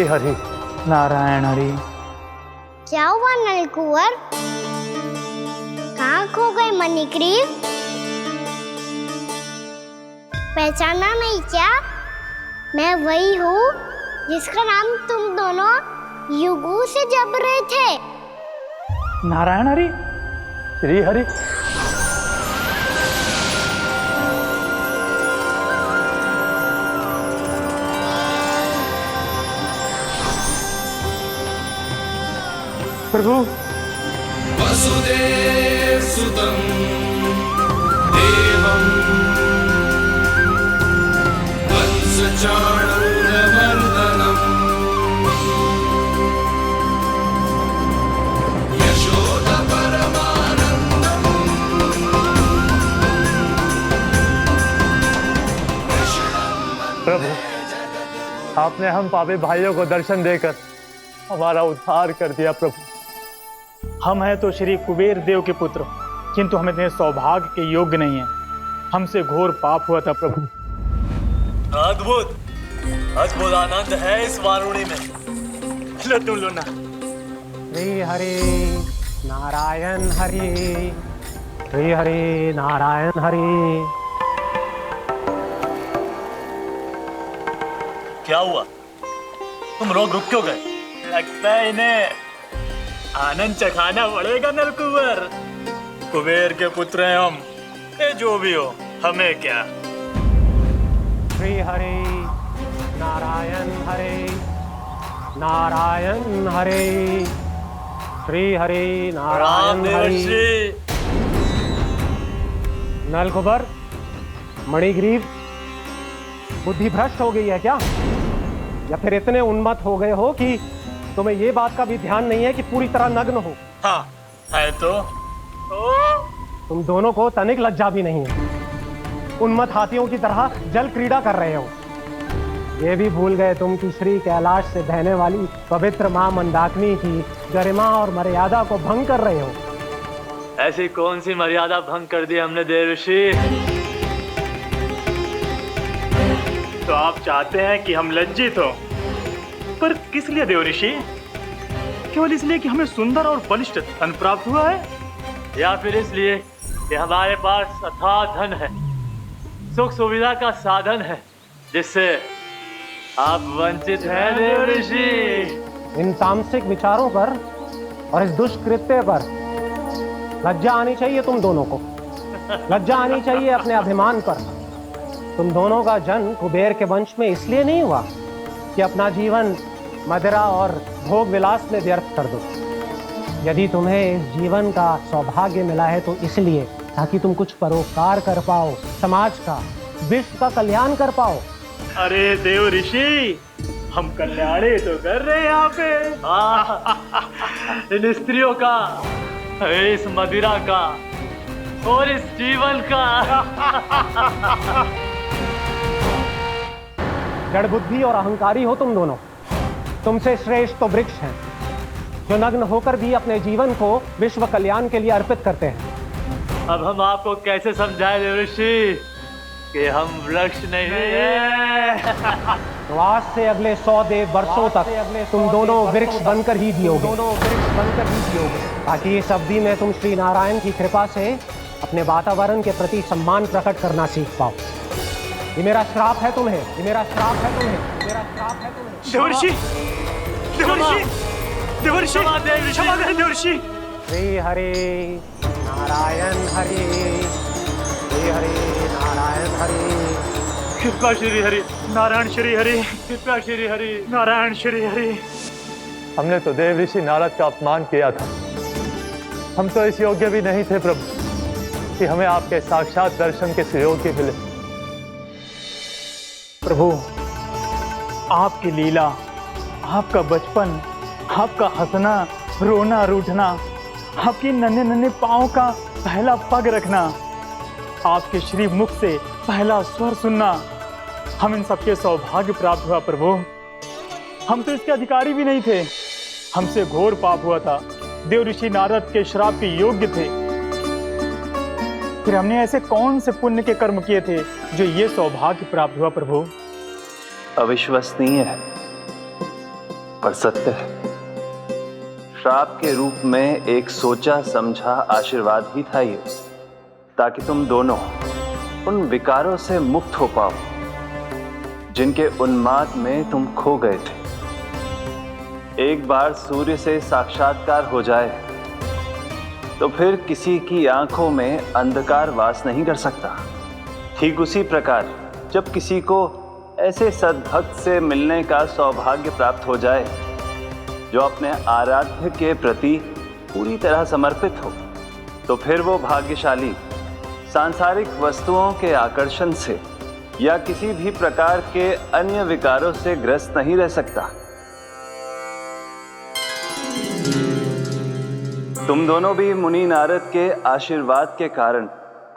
हरि नारायण हरि। क्या हुआ नलकुंवर? कहाँ खो गए मणिग्रीव? पहचाना नहीं क्या? मैं वही हूँ जिसका नाम तुम दोनों युगों से जप रहे थे। नारायण हरि, श्री हरि। प्रभु वसुदेव सुतं देवं वंशचाणूरमर्दनम् यशोद परमानन्दम् प्रभु, आपने हम पापी भाइयों को दर्शन देकर हमारा उद्धार कर दिया। प्रभु, हम हैं तो श्री कुबेर देव के पुत्र, किंतु हम इतने सौभाग्य के योग्य नहीं हैं। हमसे घोर पाप हुआ था प्रभु। अद्भुत अद्भुत आनंद है इस वारुणी में। लो तुम लो ना। श्री हरि नारायण हरि, श्री हरि नारायण हरि। क्या हुआ? तुम रोग रुक क्यों गए? लगता है इन्हें आनंद चखाना पड़ेगा नलकुंवर। कुबेर के पुत्र हैं हम, ये जो भी हो हमें क्या। श्री हरि नारायण हरि, नारायण हरि, श्री हरि नारायण हरि। नलकुबर, मणिग्रीव, बुद्धि भ्रष्ट हो गई है क्या? या फिर इतने उन्मत्त हो गए हो कि तुम्हें ये बात का भी ध्यान नहीं है कि पूरी तरह नग्न हो? हाँ है तो तुम दोनों को तनिक लज्जा भी नहीं है। उन्मत्त हाथियों की तरह जल क्रीड़ा कर रहे हो। ये भी भूल गए तुम कि श्री कैलाश से बहने वाली पवित्र मां मंदाकिनी की गरिमा और मर्यादा को भंग कर रहे हो। ऐसी कौन सी मर्यादा भंग कर दी हमने देवर्षि? तो आप चाहते हैं कि हम लज्जित हो, पर किस लिए देवऋषि? केवल इसलिए कि हमें सुंदर और बलिष्ठ धन प्राप्त हुआ है, या फिर इसलिए कि हमारे पास अथाह धन है, सुख सुविधा का साधन है, जिससे आप वंचित हैं देवर्षि? इन तामसिक विचारों पर और इस दुष्कृत्य पर लज्जा आनी चाहिए तुम दोनों को। लज्जा आनी चाहिए अपने अभिमान पर। तुम दोनों का जन्म कुबेर के वंश में इसलिए नहीं हुआ कि अपना जीवन मदिरा और भोग विलास में व्यर्थ कर दो। यदि तुम्हें इस जीवन का सौभाग्य मिला है तो इसलिए ताकि तुम कुछ परोपकार कर पाओ, समाज का, विश्व का कल्याण कर पाओ। अरे देवऋषि, हम कल्याणी तो कर रहे हैं यहाँ पे। इन स्त्रियों का, इस मदिरा का और इस जीवन का। जड़ बुद्धि और अहंकारी हो तुम दोनों। तुमसे श्रेष्ठ तो वृक्ष हैं, जो नग्न होकर भी अपने जीवन को विश्व कल्याण के लिए अर्पित करते हैं। अब हम आपको कैसे समझाएं देवर्षि कि हम वृक्ष नहीं हैं? तो आज से अगले 100 देव वर्षों तक तुम दोनों वृक्ष बनकर ही जियोगे, ताकि इस अवधि में तुम श्री नारायण की कृपा से अपने वातावरण के प्रति सम्मान प्रकट करना सीख पाओ। ये मेरा श्राप है तुम्हें, ये मेरा श्राप है तुम्हें, मेरा श्राप है तुम्हें। देवर्षि, देवर्षि, देवर्षि, क्षमा करें देवर्षि। श्री हरि नारायण हरि, श्री हरि नारायण हरि। कृपा श्री हरि नारायण, श्री हरि कृपा श्री हरि नारायण, श्री हरि। हमने तो देवर्षि नारद का अपमान किया था। हम तो इस योग्य भी नहीं थे प्रभु कि हमें आपके साक्षात दर्शन के सुयोग्य मिले। प्रभु, आपकी लीला, आपका बचपन, आपका हंसना, रोना, रूठना, आपकी नन्हे नन्हे पाँव का पहला पग रखना, आपके श्री मुख से पहला स्वर सुनना, हम इन सबके सौभाग्य प्राप्त हुआ प्रभु। हम तो इसके अधिकारी भी नहीं थे। हमसे घोर पाप हुआ था, देवऋषि नारद के श्राप के योग्य थे। फिर हमने ऐसे कौन से पुण्य के कर्म किए थे जो ये सौभाग्य प्राप्त हुआ प्रभु? अविश्वसनीय है। पर सत्य है। श्राप के रूप में एक सोचा समझा आशीर्वाद ही था ये, ताकि तुम दोनों उन विकारों से मुक्त हो पाओ जिनके उन्माद में तुम खो गए थे। एक बार सूर्य से साक्षात्कार हो जाए तो फिर किसी की आंखों में अंधकार वास नहीं कर सकता। ठीक उसी प्रकार जब किसी को ऐसे सद्भक्त से मिलने का सौभाग्य प्राप्त हो जाए जो अपने आराध्य के प्रति पूरी तरह समर्पित हो, तो फिर वो भाग्यशाली सांसारिक वस्तुओं के आकर्षण से या किसी भी प्रकार के अन्य विकारों से ग्रस्त नहीं रह सकता। तुम दोनों भी मुनि नारद के आशीर्वाद के कारण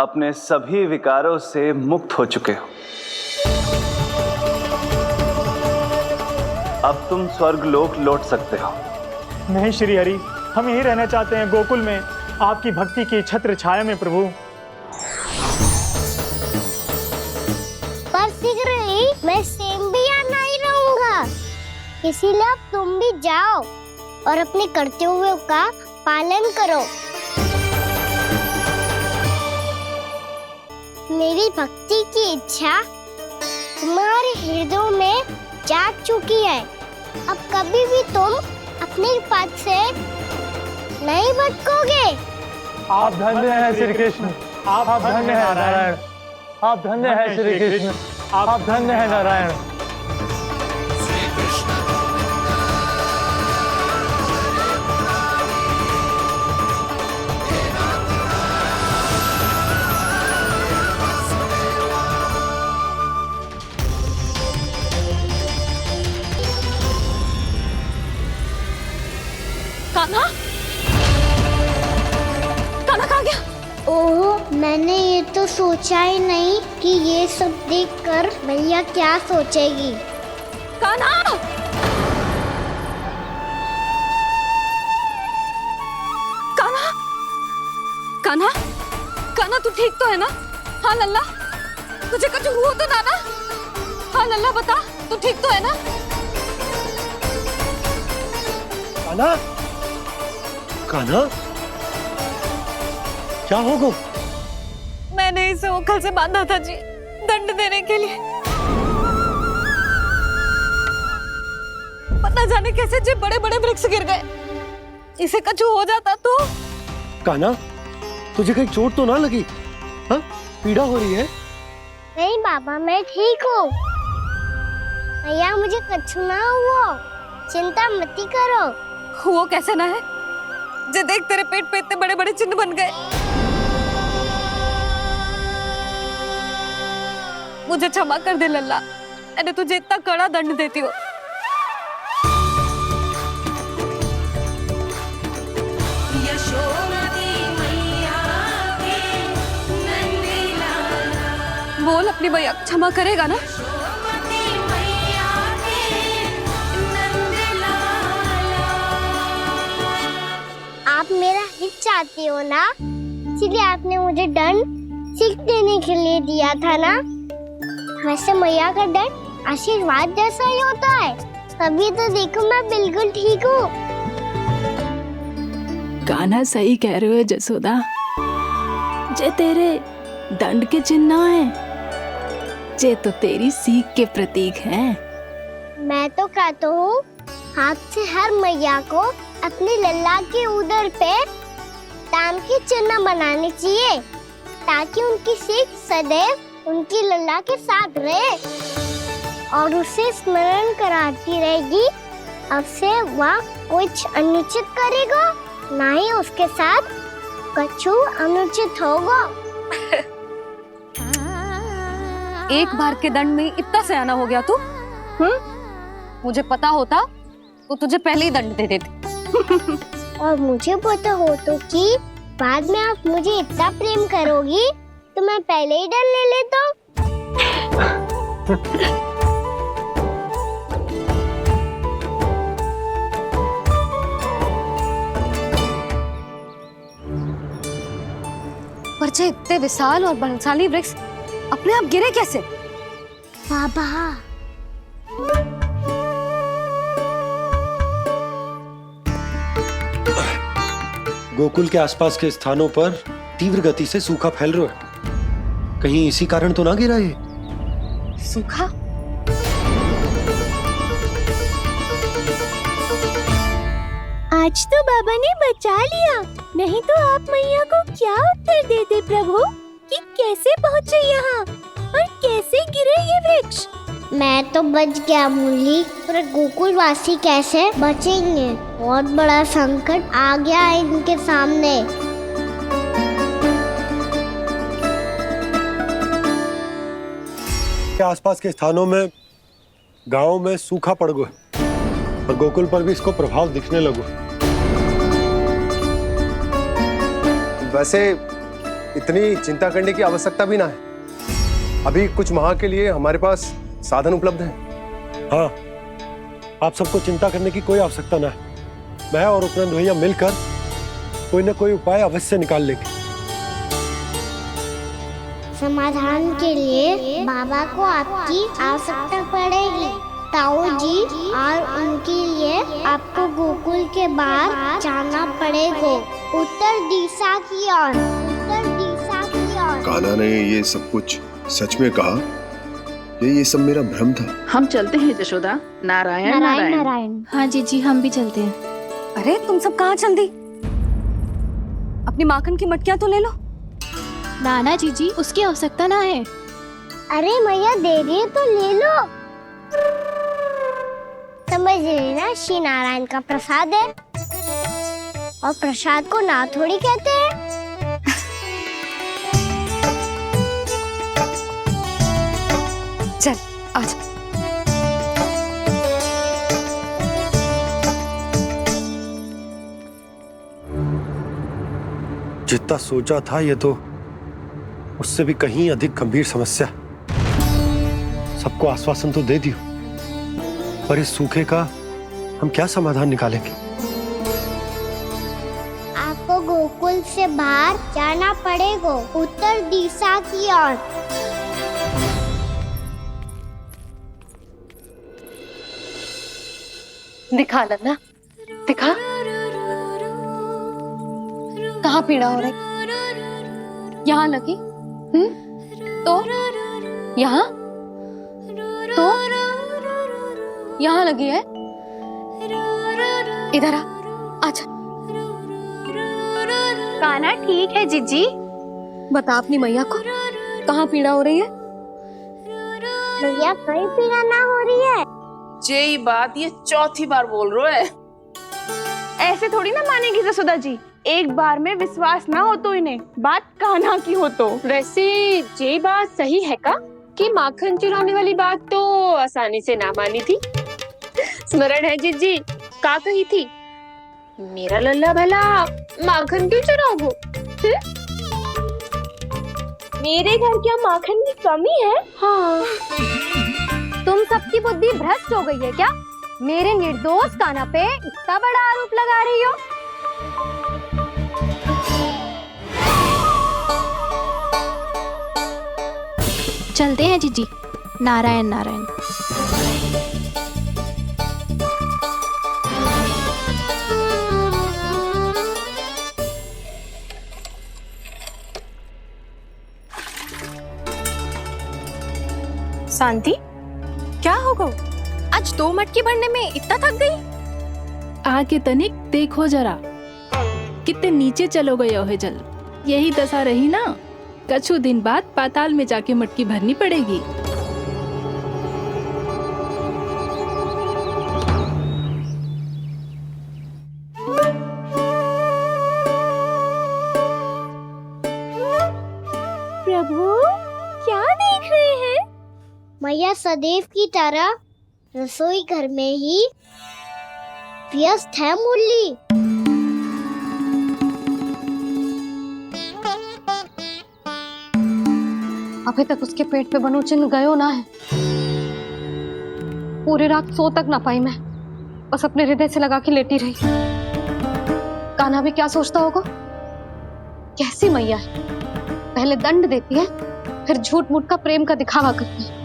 अपने सभी विकारों से मुक्त हो चुके हो। अब तुम स्वर्गलोक लौट सकते हो। नहीं श्री हरि, हम यहीं रहना चाहते हैं, गोकुल में आपकी भक्ति की छत्र छाया में प्रभु। पर शीघ्र ही मैं सेम्बिया नहीं रहूंगा, इसीलिए अब तुम भी जाओ और अपने कर्तव्यों का पालन करो। मेरी भक्ति की इच्छा तुम्हारे हृदय में जाग चुकी है। अब कभी भी तुम अपने पद से नहीं भटकोगे। आप धन्य हैं श्री कृष्ण, आप धन्य हैं नारायण, आप धन्य हैं श्री कृष्ण, आप धन्य हैं नारायण। श्री कृष्ण कान्हा, कान्हा कहाँ गया? ओह, मैंने ये तो सोचा ही नहीं कि ये सब देखकर भैया क्या सोचेगी। कान्हा, कान्हा, कान्हा, कान्हा तू ठीक तो है ना? हाँ लल्ला, तुझे कुछ हुआ तो ना? हाँ लल्ला बता, तू ठीक तो है ना? कान्हा, कान्हा, क्या होगा? मैंने इसे ओखल से बांधा था जी, दंड देने के लिए। पता जाने कैसे जे बड़े बड़े वृक्ष गिर गए। इसे कुछ हो जाता तो? कान्हा, तुझे कहीं चोट तो ना लगी? हाँ, पीड़ा हो रही है? नहीं बाबा, मैं ठीक हूँ। भैया मुझे कुछ ना हुआ, चिंता मत करो। वो कैसे ना है? जे देख तेरे पेट पे इतने बड़े बड़े चिन्ह बन गए। मुझे क्षमा कर दे लल्ला, मैंने तुझे इतना कड़ा दंड देती हूँ। बोल अपनी भैया क्षमा करेगा ना? आप मेरा हित चाहते हो ना, इसलिए आपने मुझे दंड सीख देने के लिए दिया था ना। वैसे मैया का दंड आशीर्वाद जैसा ही होता है। तभी तो देखो मैं बिल्कुल ठीक हूँ। कान्हा सही कह रहे हो जसोदा, जे तेरे दंड के चिन्ह है, जे तो तेरी सीख के प्रतीक हैं। मैं तो कहता हूँ हाथ से हर मैया को अपनी लल्ला के उदर पे ताम के चिन्ह बनाने चाहिए, ताकि उनकी सीख सदैव उनकी लल्ला के साथ रहे और उसे स्मरण कराती रहेगी। अब से वह कुछ अनुचित करेगा, ना ही उसके साथ कुछ अनुचित होगा। एक बार के दंड में इतना सयाना हो गया तू? मुझे पता होता तो तुझे पहले ही दंड दे देती। और मुझे पता हो तो कि बाद में आप मुझे इतना प्रेम करोगी तो मैं पहले ही डर ले लेता हूँ। पर जे इतने विशाल और बलशाली वृक्ष अपने आप गिरे कैसे? बाबा, गोकुल के आसपास के स्थानों पर तीव्र गति से सूखा फैल रहा है। कहीं इसी कारण तो ना गिरा ये? सूखा? आज तो बाबा ने बचा लिया, नहीं तो आप मैया को क्या उत्तर देते प्रभु कि कैसे पहुँचे यहाँ और कैसे गिरे ये वृक्ष। मैं तो बच गया मुरली, पर गोकुल वासी कैसे बचेंगे? बहुत बड़ा संकट आ गया है इनके सामने। के आसपास के स्थानों में, गांवों में सूखा पड़ गया और गोकुल पर भी इसको प्रभाव दिखने लगा। वैसे इतनी चिंता करने की आवश्यकता भी ना है। अभी कुछ माह के लिए हमारे पास साधन उपलब्ध है। हाँ, आप सबको चिंता करने की कोई आवश्यकता ना है। मैं और उपनंद भैया मिलकर कोई ना कोई उपाय अवश्य निकाल लेंगे। समाधान के लिए बाबा को आपकी आवश्यकता पड़ेगी। ताऊ जी और उनके लिए आपको गोकुल के बाहर जाना पड़ेगा, उत्तर दिशा की ओर, उत्तर दिशा की ओर। कान्हा ने ये सब कुछ सच में कहा? ये सब मेरा भ्रम था? हम चलते हैं जशोदा। नारायण नारायण नारायण। हाँ जीजी, हम भी चलते हैं। अरे तुम सब कहाँ चल दी? अपनी माखन की मटकियाँ तो ले लो। नाना जीजी, उसकी आवश्यकता ना है। अरे मैया दे रही है तो ले लो। समझ लेना, श्री नारायण का प्रसाद है और प्रसाद को ना थोड़ी कहते हैं। चल आजा। जितना सोचा था ये तो उससे भी कहीं अधिक गंभीर समस्या। सबको आश्वासन तो दे दियो, पर इस सूखे का हम क्या समाधान निकालेंगे? आपको गोकुल से बाहर जाना पड़ेगा, उत्तर दिशा की ओर। दिखा लल्ला, दिखा। कहाँ पीड़ा हो रही? यहाँ लगी? तो यहाँ? तो यहाँ लगी है? इधर आ, आजा। कान्हा ठीक है जीजी। बता अपनी मैया को कहाँ पीड़ा हो रही है? भैया कहीं पीड़ा ना हो रही है। यही बात ये चौथी बार बोल रहे है। ऐसे थोड़ी ना मानेगी जसोदा जी, एक बार में विश्वास ना हो तो इन्हें बात कान्हा की हो तो। वैसे ये बात सही है का कि माखन चुराने वाली बात तो आसानी से ना मानी थी। स्मरण है जीजी का कही थी, मेरा लल्ला भला माखन क्यों चुराओगे? मेरे घर क्या माखन की कमी है? हाँ। तुम सबकी बुद्धि भ्रष्ट हो गई है क्या? मेरे निर्दोष कान्हा पे इतना बड़ा आरोप लगा रही हो? चलते हैं जीजी। नारायण नारायण। शांति, क्या हो गया? आज 2 मटकी भरने में इतना थक गई? आके तनिक देखो जरा, कितने नीचे चलो गए हो जल। यही दशा रही ना, कछु दिन बाद पाताल में जाके मटकी भरनी पड़ेगी। प्रभु क्या देख रहे हैं? मैया सदैव की तरह रसोई घर में ही व्यस्त है मुरली। अभी तक उसके पेट पे बनो चिन्ह गयो ना है। पूरी रात सो तक ना पाई मैं, बस अपने हृदय से लगा के लेटी रही। कान्हा भी क्या सोचता होगा? कैसी मैया है, पहले दंड देती है फिर झूठ मूठ का प्रेम का दिखावा करती है।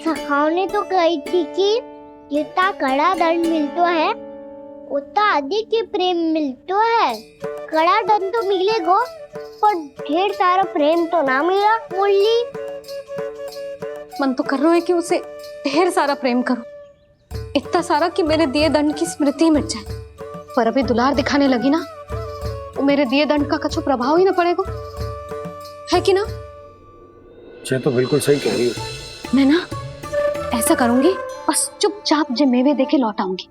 सखाओ ने तो कही थी कि जितना कड़ा दंड मिलता है उतना अधिक ही प्रेम मिलतो है। कड़ा दन तो मिलेगो, पर ढेर सारा प्रेम तो ना मिला। मुरली मन तो कर रहा है कि उसे ढेर सारा प्रेम करूं, इतना सारा कि मेरे दिए दंड की स्मृति मिट जाए। पर अभी दुलार दिखाने लगी ना, तो मेरे दिए दंड का कछु प्रभाव ही ना पड़ेगा, है कि ना? ये तो बिल्कुल सही कह रही हो। मैं ना ऐसा करूंगी, बस चुपचाप जे मेवे देके लौट आऊंगी।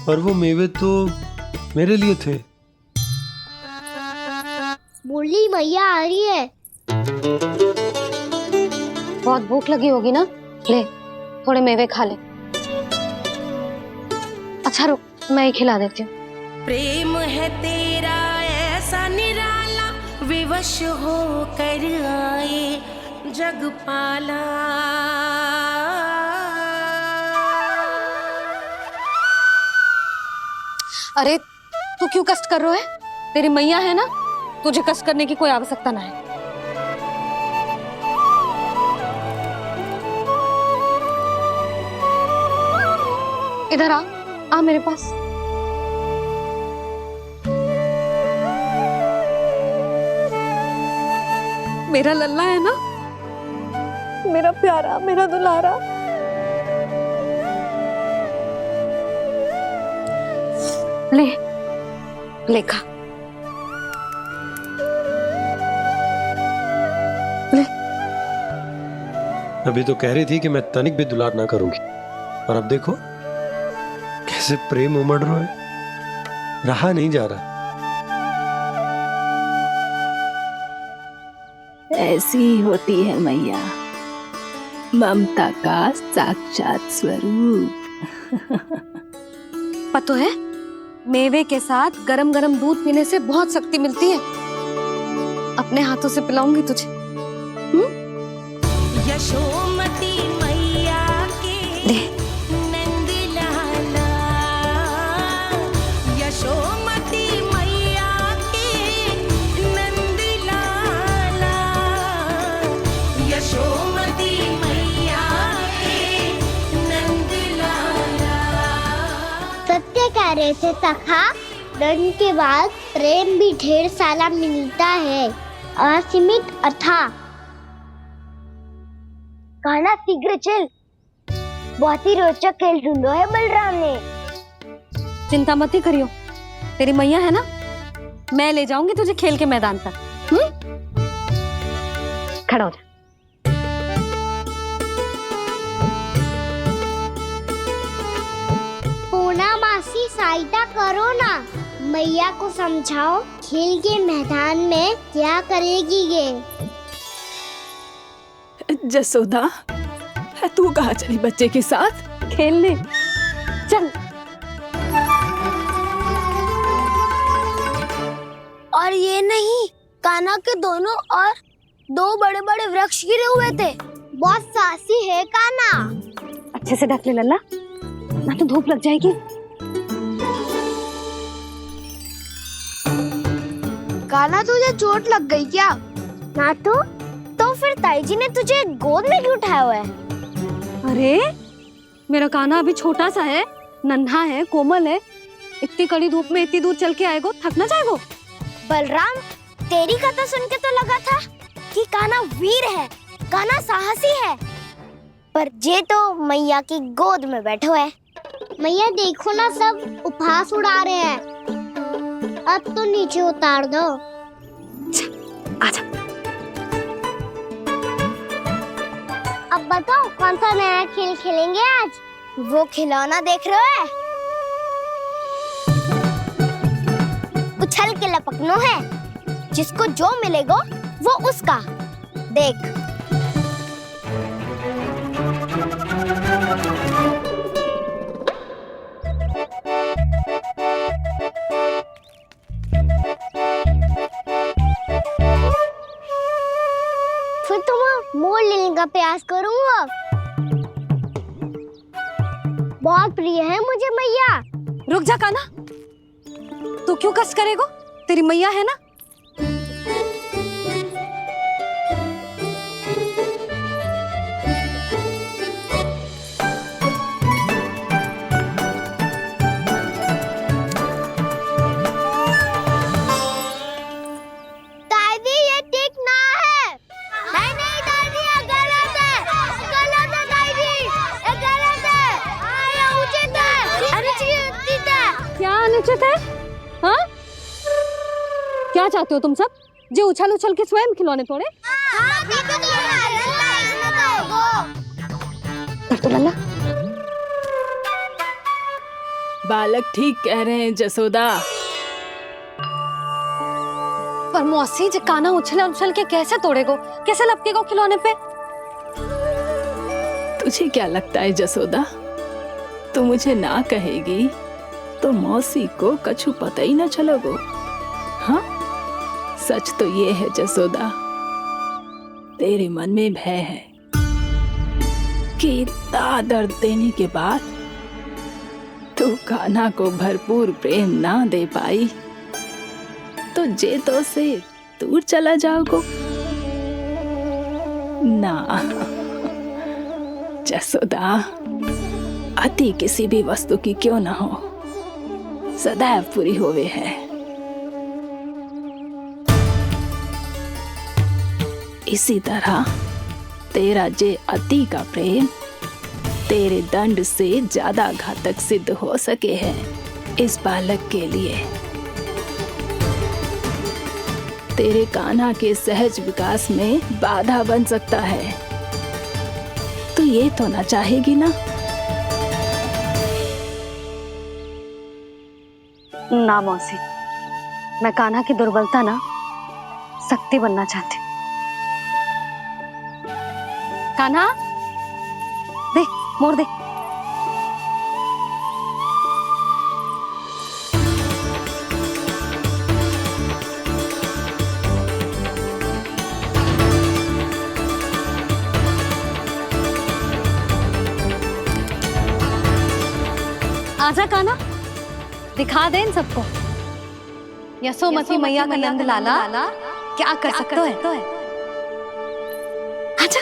पर वो मेवे तो मेरे लिए थे। मुरली मैया आ रही है। बहुत भूख लगी होगी ना, ले थोड़े मेवे खा ले। अच्छा रुक, मैं ही खिला देती हूँ। प्रेम है तेरा ऐसा निराला, विवश हो कर आए जग पाला। अरे तू क्यों कष्ट कर रहा है? तेरी मैया है ना, तुझे कष्ट करने की कोई आवश्यकता ना है। इधर आ मेरे पास। मेरा लल्ला है ना, मेरा प्यारा, मेरा दुलारा। ले खा। ले। अभी तो कह रही थी कि मैं तनिक भी दुलार ना करूंगी, और अब देखो कैसे प्रेम उमड़ रहा है, रहा नहीं जा रहा। ऐसी ही होती है मैया, ममता का साक्षात स्वरूप। पता है, मेवे के साथ गरम गरम दूध पीने से बहुत शक्ति मिलती है। अपने हाथों से पिलाऊंगी तुझे। यशोमती मैया के नंद लाला, यशोमती मैया के नंद लाला, यशोमती मैया के नंद लाला। सत्य कह रहे थे सखा, दंड के बाद प्रेम भी ढेर सारा मिलता है, असीमित अथाह। कहना शीघ्र चल, बहुत ही रोचक खेल ढूंढो है बलराम ने। चिंता मत ही करियो, तेरी मैया है ना, मैं ले जाऊंगी तुझे खेल के मैदान पर। खड़ा हो जा। पूना मासी सहायता करो ना, मैया को समझाओ खेल के मैदान में क्या करेगी ये। जसोदा, तू कहाँ चली बच्चे के साथ? खेलने चल। और ये नहीं, कान्हा के दोनों और दो बड़े बड़े वृक्ष गिरे हुए थे। बहुत साहसी है कान्हा। अच्छे से ढक ले लल्ला, ना तो धूप लग जाएगी। कान्हा तुझे चोट लग गई क्या? ना तो फिर ताई जी ने तुझे गोद में क्यों उठाया हुआ है? अरे मेरा कान्हा अभी छोटा सा है, नन्हा है, कोमल है। इतनी कड़ी धूप में इतनी दूर चल के आएगा, थक ना जाएगा? बलराम, तेरी कथा सुन के तो लगा था कि कान्हा वीर है, कान्हा साहसी है, पर जे तो मैया की गोद में बैठे हुए। मैया देखो ना, सब उपहास उड़ा रहे हैं। अब तो नीचे उतार दो। आजा। अब बताओ कौन सा नया खेल खेलेंगे आज? वो खिलौना देख रहे हो? उछल के लपकनो है, जिसको जो मिलेगा वो उसका। देख। फिर तुम मोड़ लेने का प्रयास करूंगा। बहुत प्रिय है मुझे मैया। रुक जा कान्हा, तू क्यों कष्ट करेगा? तेरी मैया है ना। क्या चाहते हो तुम सब? जो उछल उछल के स्वयं खिलौने तोड़े? तो लल्ला बालक ठीक कह रहे हैं जसोदा। पर मौसी जो काना उछल उछल के कैसे तोड़ेगो, कैसे लपकेगो खिलौने पे? तुझे क्या लगता है जसोदा, तू मुझे ना कहेगी तो मौसी को कछु पता ही ना चलोगो। हाँ, सच तो ये है जसोदा, तेरे मन में भय है कि इतना दर्द देने के बाद तू कान्हा को भरपूर प्रेम ना दे पाई तो जेतो से दूर चला जाओगो ना। जसोदा, अति किसी भी वस्तु की क्यों ना हो, सदैव पूरी होवे है। इसी तरह तेरा जे अति का प्रेम तेरे दंड से ज्यादा घातक सिद्ध हो सके है इस बालक के लिए। तेरे कान्हा के सहज विकास में बाधा बन सकता है, तो ये तो ना चाहेगी ना? ना मौसी, मैं कान्हा की दुर्बलता ना शक्ति बनना चाहती। कान्हा, दे मोड़ दे। आजा कान्हा, दिखा दे इन सबको यशोमती मैया का नंद लाला क्या कर सकता है। आजा।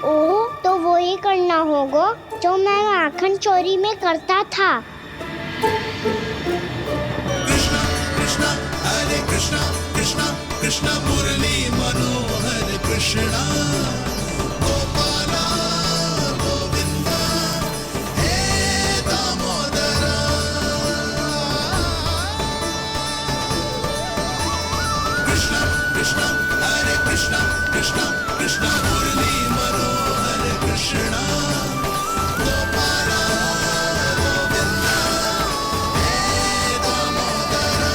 ओ, तो वो ही करना होगा जो मैं माखन चोरी में करता था। कृष्णा हरे कृष्णा कृष्णा कृष्णा मुरली मनोहर कृष्णा गोपाला गोविंदा हे दामोदरा। कृष्णा कृष्णा हरे कृष्णा कृष्णा कृष्णा मुरली मनोहर कृष्णा गोपाला गोविंदा हे दामोदरा।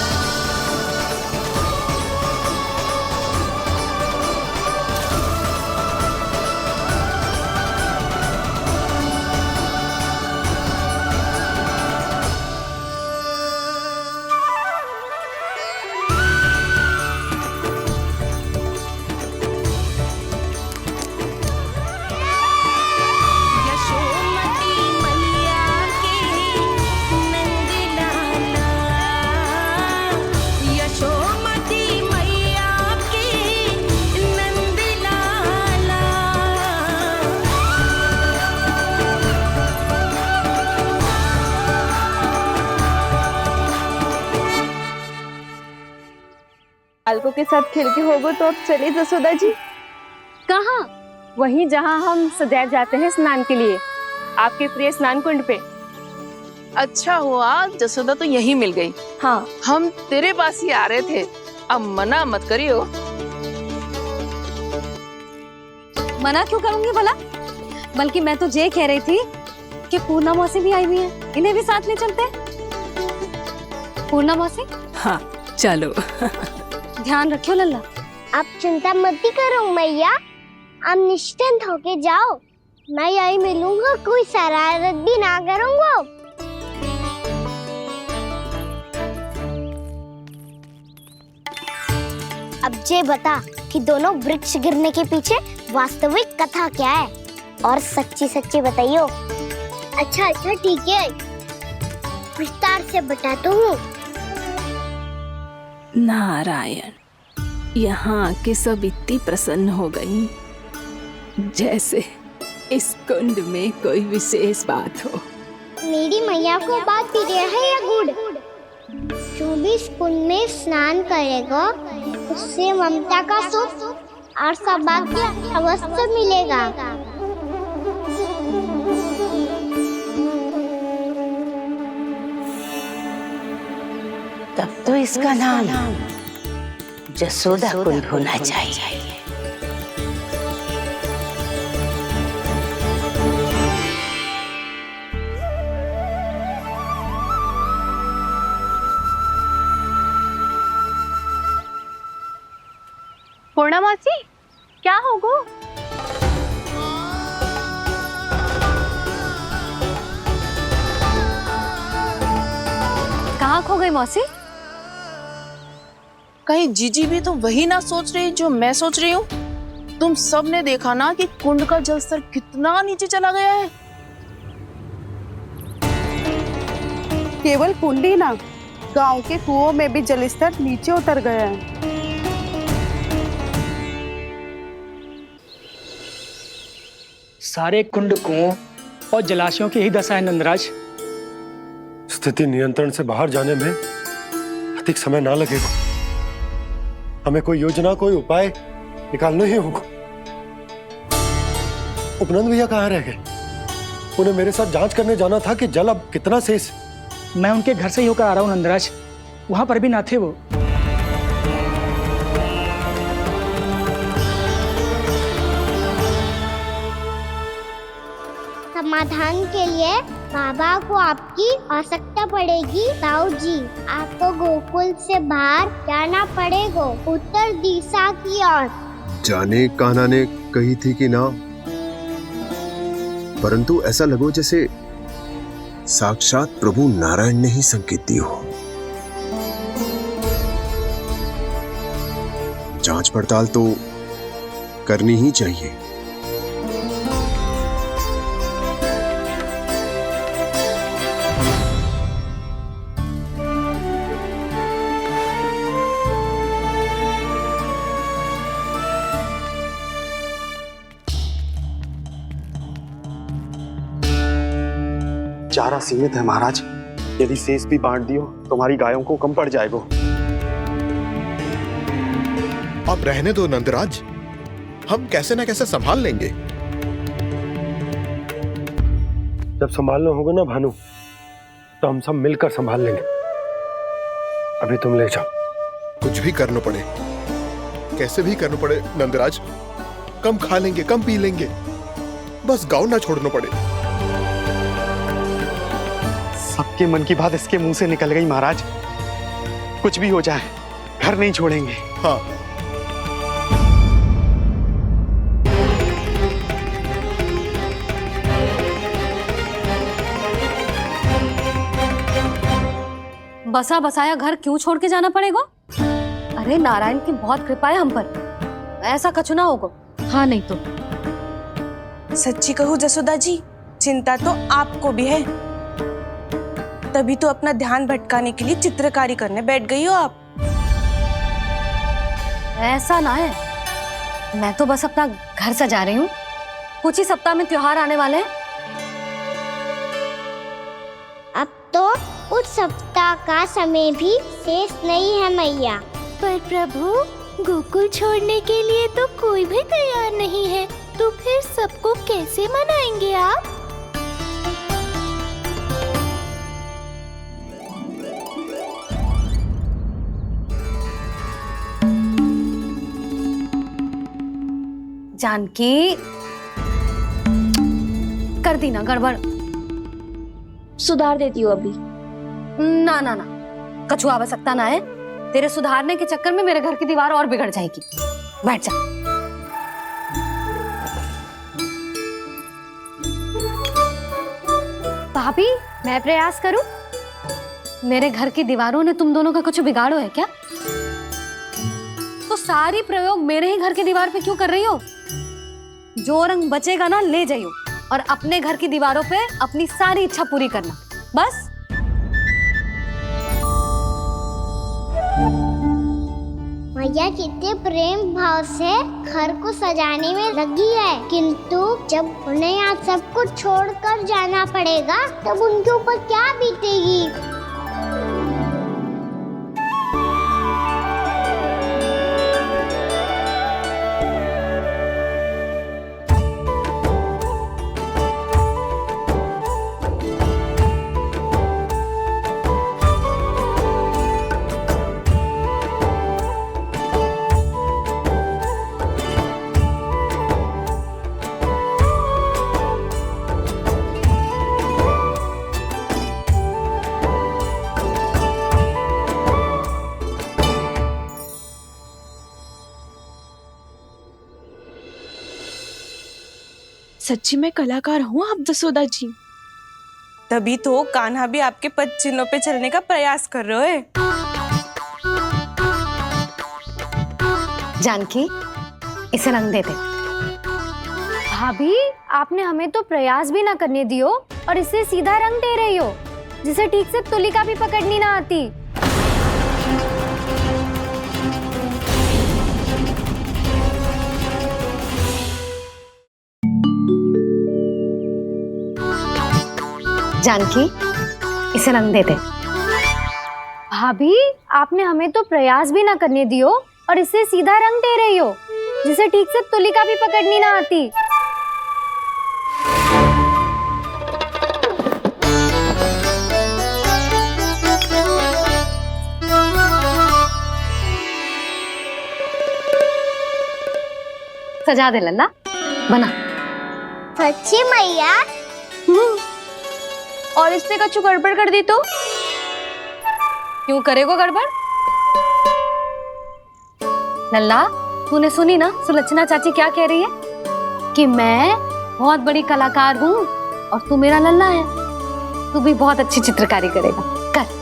यशोमती मैया के नंद लाला, यशोमती मैया के नंद लाला। बालकों के साथ खेल के होगो तो अब चले जसोदा जी। कहाँ? वहीं जहाँ हम सदैव जाते हैं स्नान के लिए, आपके प्रिय स्नान कुंड पे। अच्छा हुआ जसोदा तो यहीं मिल गई। हाँ, हम तेरे पास ही आ रहे थे, अब मना मत करियो। मना क्यों करूंगी भला? बल्कि मैं तो ये कह रही थी कि पूर्णा मौसी भी आई हुई है, इन्हें भी साथ ले चलते हैं। पूर्णा मौसी, हाँ चलो। ध्यान रखियो लल्ला। आप चिंता मत ही करो मैया, आप निश्चिंत होके जाओ, मैं यही मिलूंगा, कोई शरारत भी ना करूंगा। अब ये बता कि दोनों वृक्ष गिरने के पीछे वास्तविक कथा क्या है, और सच्ची सच्ची बताइयो। अच्छा अच्छा ठीक है, विस्तार से बताता हूँ। नारायण, यहाँ के सब इतनी प्रसन्न हो गई जैसे इस कुंड में कोई विशेष बात हो। मेरी मैया को बात प्रिय है या गुड़? जो भी इस कुंड में स्नान करेगा उससे ममता का सुख और सौभाग्य अवश्य मिलेगा। तब तो इसका नाम जसोदा कुंड होना चाहिए। पूर्णा मासी, क्या होगो? कहाँ खो गई मौसी? कहीं जीजी भी तो वही ना सोच रही जो मैं सोच रही हूँ। तुम सब ने देखा ना कि कुंड का जलस्तर कितना नीचे चला गया है। केवल कुंड ही ना, गांव के कुओं में भी जलस्तर नीचे उतर गया है। सारे कुंड कुओं और जलाशयों की ही दशा है नंदराज। स्थिति नियंत्रण से बाहर जाने में अधिक समय ना लगेगा। हमें कोई योजना, कोई उपाय निकालना ही होगा। उपनंद भैया कहाँ रह गए? उन्हें मेरे साथ जांच करने जाना था कि जल अब कितना शेष। मैं उनके घर से ही होकर आ रहा हूँ नंदराज, वहां पर भी ना थे वो। समाधान के लिए बाबा को आपकी आवश्यकता पड़ेगी। ताऊ जी, आपको गोकुल से बाहर जाना पड़ेगा, उत्तर दिशा की ओर। जाने कान्हा ने कही थी कि ना, परंतु ऐसा लगो जैसे साक्षात प्रभु नारायण ने ही संकेत दी हो। जांच पड़ताल तो करनी ही चाहिए। चारा सीमित है महाराज, यदि शेष भी बांट दियो तो हमारी गायों को कम पड़ जाएगा। अब रहने दो नंदराज, हम कैसे न कैसे संभाल लेंगे। जब संभालना होगा ना भानु, तो हम सब मिलकर संभाल लेंगे। अभी तुम ले जाओ। कुछ भी करना पड़े, कैसे भी करना पड़े नंदराज, कम खा लेंगे, कम पी लेंगे, बस गांव ना छोड़ना पड़े। सबके मन की बात इसके मुंह से निकल गई महाराज। कुछ भी हो जाए, घर नहीं छोड़ेंगे। हाँ, बसा बसाया घर क्यों छोड़ के जाना पड़ेगा? अरे नारायण की बहुत कृपा है हम पर, ऐसा कछु ना होगा। हाँ नहीं तो। सच्ची कहूँ जसोदा जी, चिंता तो आपको भी है, तभी तो अपना ध्यान भटकाने के लिए चित्रकारी करने बैठ गई हो आप। ऐसा ना है, मैं तो बस अपना घर सजा रही हूँ। कुछ ही सप्ताह में त्योहार आने वाले हैं। अब तो उस सप्ताह का समय भी शेष नहीं है मैया। पर प्रभु, गोकुल छोड़ने के लिए तो कोई भी तैयार नहीं है, तो फिर सबको कैसे मनाएंगे आप? जानकी, कर दी ना गड़बड़। सुधार देती हूँ अभी। ना ना ना, कछु आवश्यकता ना है। तेरे सुधारने के चक्कर में मेरे घर की दीवार और बिगड़ जाएगी। बैठ जा। भाभी, मैं प्रयास करूं? मेरे घर की दीवारों ने तुम दोनों का कुछ बिगाड़ो है क्या? तो सारी प्रयोग मेरे ही घर की दीवार पे क्यों कर रही हो? जो रंग बचेगा ना ले जाइयो, और अपने घर की दीवारों पे अपनी सारी इच्छा पूरी करना, बस। मैया कितने प्रेम भाव से घर को सजाने में लगी है, किंतु जब उन्हें यहाँ सब कुछ छोड़कर जाना पड़ेगा तब उनके ऊपर क्या बीतेगी। सच्ची में कलाकार हूँ आप जसोदा जी। तभी तो कान्हा भी आपके पद चिन्हों पे चलने का प्रयास कर रहे है। जानकी, इसे रंग दे दे। भाभी, आपने हमें तो प्रयास भी ना करने दियो और इसे सीधा रंग दे रही हो, जिसे ठीक से तुलिका भी पकड़नी ना आती। जानकी, इसे रंग दे दे। भाभी, आपने हमें तो प्रयास भी ना करने दियो और इसे सीधा रंग दे रही हो, जिसे ठीक से तुलिका भी पकड़नी ना आती। सजा दे लल्ला, बना। सच्ची मैया? और इसने कछु गड़बड़ कर दी तो? क्यों करेगो गड़बड़? लल्ला, तूने सुनी ना सुलक्षणा चाची क्या कह रही है? कि मैं बहुत बड़ी कलाकार हूँ और तू मेरा लल्ला है। तू भी बहुत अच्छी चित्रकारी करेगा, कर।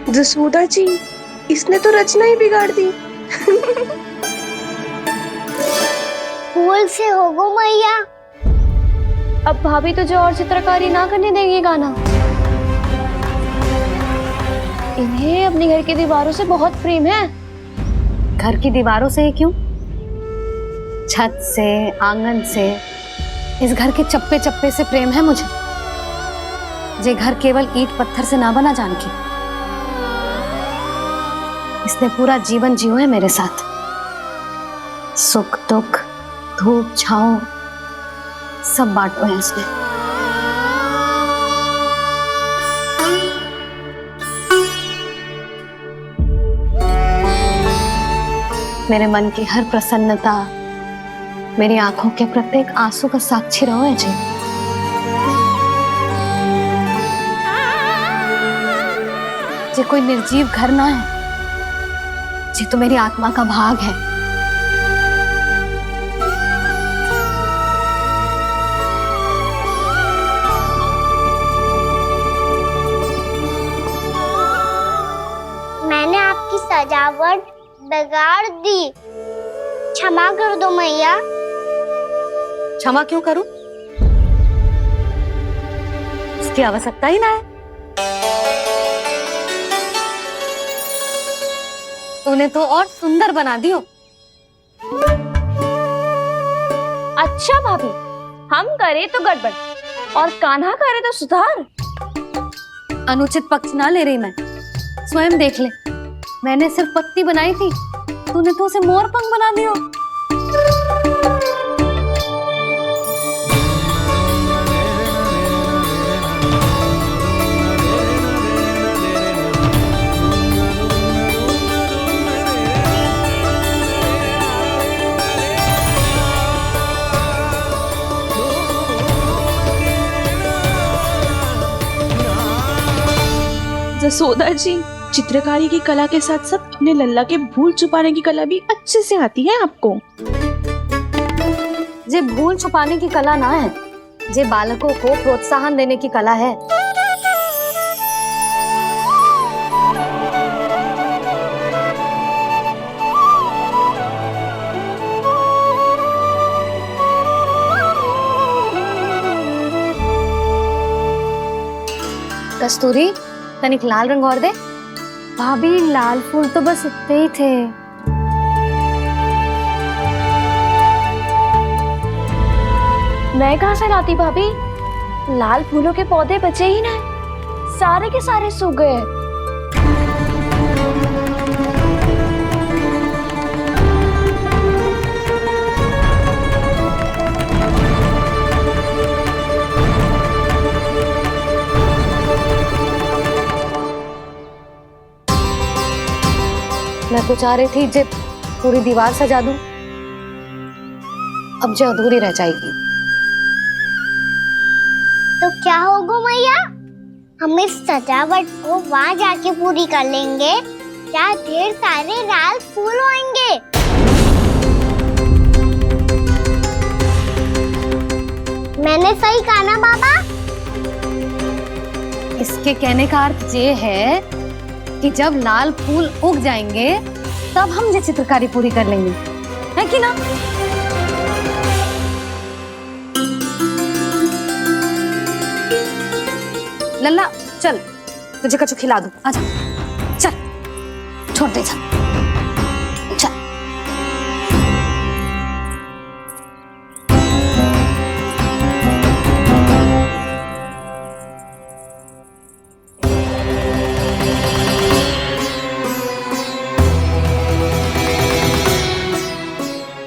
जसोदा जी, इसने तो रचना ही बिगाड़ दी। फूल से होगो मैया। अब भाभी तुझे और चित्रकारी ना करने देंगे गाना। इन्हें अपने घर की दीवारों से बहुत प्रेम है। घर की दीवारों से क्यों? छत से, आंगन से, इस घर के चप्पे चप्पे से प्रेम है मुझे। ये घर केवल ईंट पत्थर से ना बना जानकी। इसने पूरा जीवन जियो है मेरे साथ। सुख दुख, धूप छांव सब बांटो है इसने। मेरे मन की हर प्रसन्नता, मेरी आंखों के प्रत्येक आंसू का साक्षी रहो है जी। ये कोई निर्जीव घर ना है, ये तो मेरी आत्मा का भाग है। मैंने आपकी सजावट बिगाड़ दी, क्षमा कर दो मैया। क्षमा क्यों करूं? इसकी आवश्यकता ही ना है। तूने तो और सुंदर बना दियो। अच्छा भाभी, हम करे तो गड़बड़ और कान्हा करे तो सुधार। अनुचित पक्ष ना ले रही मैं, स्वयं देख ले। मैंने सिर्फ पत्ती बनाई थी, तूने तो उसे मोर पंख बना दियो। जसोदा जी, चित्रकारी की कला के साथ साथ अपने लल्ला के भूल छुपाने की कला भी अच्छे से आती है आपको। ये भूल छुपाने की कला ना है, ये बालकों को प्रोत्साहन देने की कला है। कस्तूरी, तनिक लाल रंग और दे। भाभी, लाल फूल तो बस इतने ही थे। मैं कहाँ से लाती भाभी? लाल फूलों के पौधे बचे ही ना, सारे के सारे सूख गए। मैं तो चाह रही थी जे पूरी दीवार सजा दूं, अब जो अधूरी रह जाएगी। तो क्या होगा मैया, हम इस सजावट को वहाँ जाके पूरी कर लेंगे जहाँ ढेर सारे लाल फूल होंगे। मैंने सही कहा ना बाबा? इसके कहने का अर्थ ये है कि जब लाल फूल उग जाएंगे तब हम ये चित्रकारी पूरी कर लेंगे, है कि ना? लल्ला चल, तुझे कछु खिला दूं, आजा, चल, छोड़ दे, चल, चल।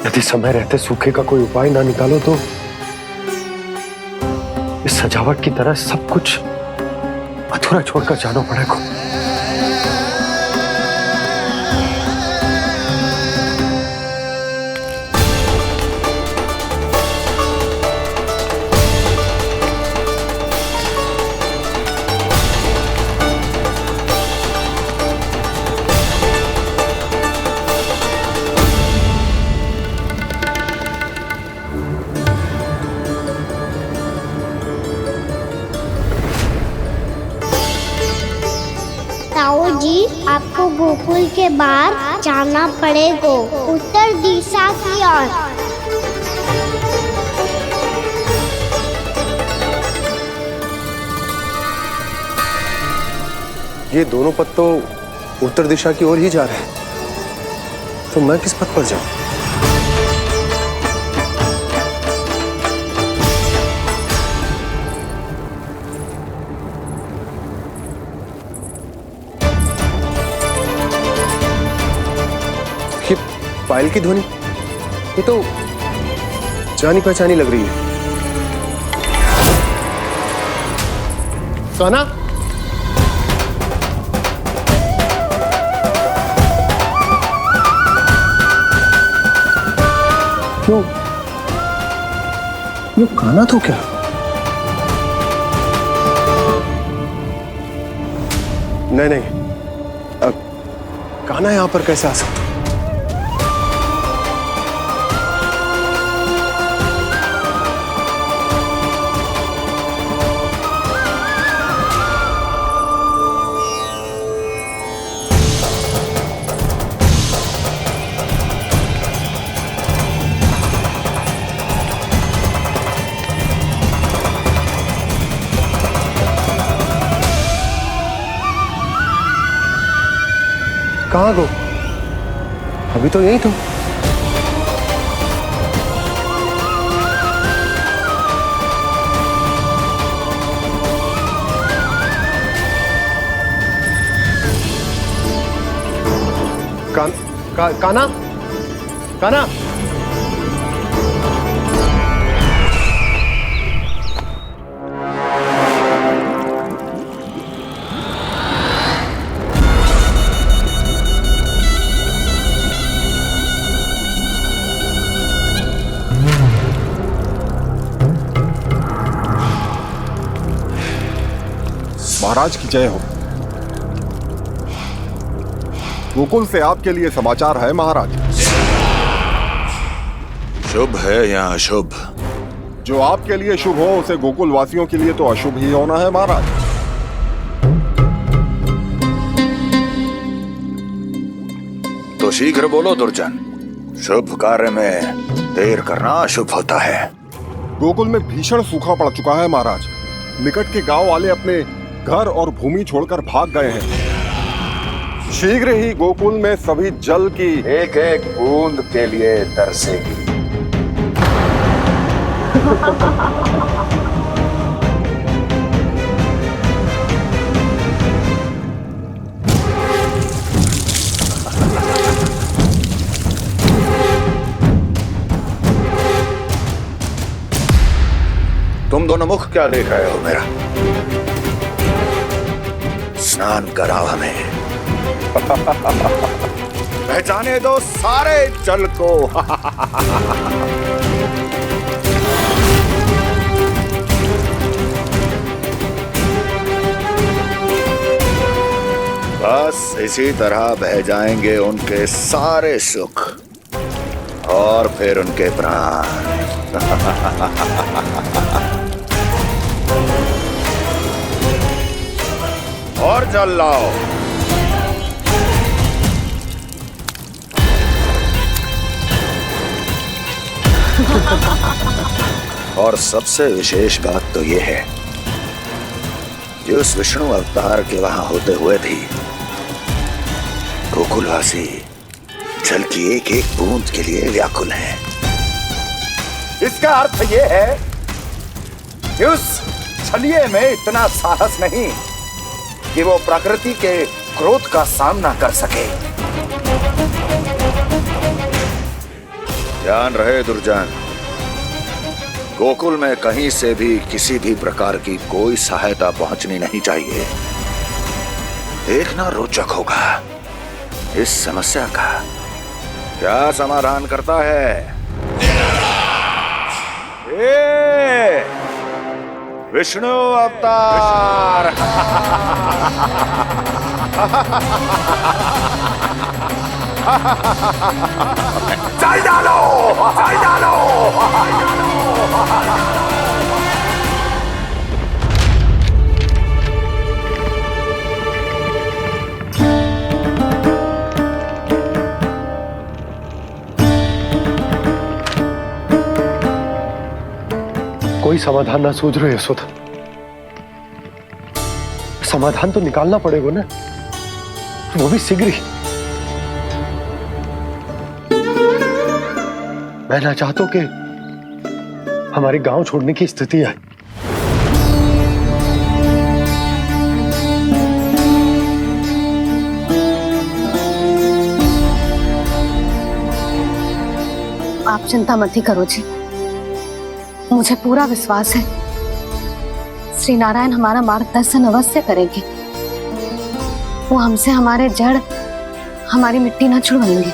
यदि समय रहते सूखे का कोई उपाय ना निकालो तो इस सजावट की तरह सब कुछ अधूरा छोड़कर जाना पड़ेगा। ताऊ जी, आपको गोकुल के बाहर जाना पड़ेगा, उत्तर दिशा की ओर। ये दोनों पथ तो उत्तर दिशा की ओर ही जा रहे हैं, तो मैं किस पथ पर जाऊं? ये पायल की ध्वनि, ये तो जानी पहचानी लग रही है। कान्हा, ये कान्हा तो क्या? नहीं, कान्हा यहां पर कैसे आ सकता? कहाँ गो? अभी तो यही तुम। कान्हा, कान्हा, महाराज की जय हो। गोकुल से आपके लिए समाचार है महाराज। शुभ है या अशुभ? जो आपके लिए शुभ हो उसे गोकुल वासियों के लिए तो अशुभ ही होना है महाराज। तो शीघ्र बोलो दुर्जन, शुभ कार्य में देर करना अशुभ होता है। गोकुल में भीषण सूखा पड़ चुका है महाराज। निकट के गांव वाले अपने घर और भूमि छोड़कर भाग गए हैं। शीघ्र ही गोकुल में सभी जल की एक एक बूंद के लिए तरसेगी। तुम दोनों मुख क्या देख रहे हो मेरा? स्नान कराओ हमें। बह जाने दो सारे जल को। बस इसी तरह बह जाएंगे उनके सारे सुख और फिर उनके प्राण। और जल लाओ। और सबसे विशेष बात तो ये है कि उस विष्णु अवतार के वहां होते हुए भी गोकुलवासी जल की एक एक बूंद के लिए व्याकुल हैं। इसका अर्थ ये है कि उस छलिए में इतना साहस नहीं कि वो प्रकृति के क्रोध का सामना कर सके। ध्यान रहे दुर्जन, गोकुल में कहीं से भी किसी भी प्रकार की कोई सहायता पहुंचनी नहीं चाहिए। देखना रोचक होगा इस समस्या का क्या समाधान करता है। ए, विष्णु अवतार। चल डालो, चल डालो। कोई समाधान ना सूझ रहे यशोदा। समाधान तो निकालना पड़ेगा ना, वो भी शीघ्र ही। मैं ना चाहता कि हमारे गांव छोड़ने की स्थिति आए। आप चिंता मत ही करो जी, मुझे पूरा विश्वास है श्री नारायण हमारा मार्गदर्शन अवश्य करेंगे। वो हमसे हमारे जड़, हमारी मिट्टी न छुड़वाएंगे।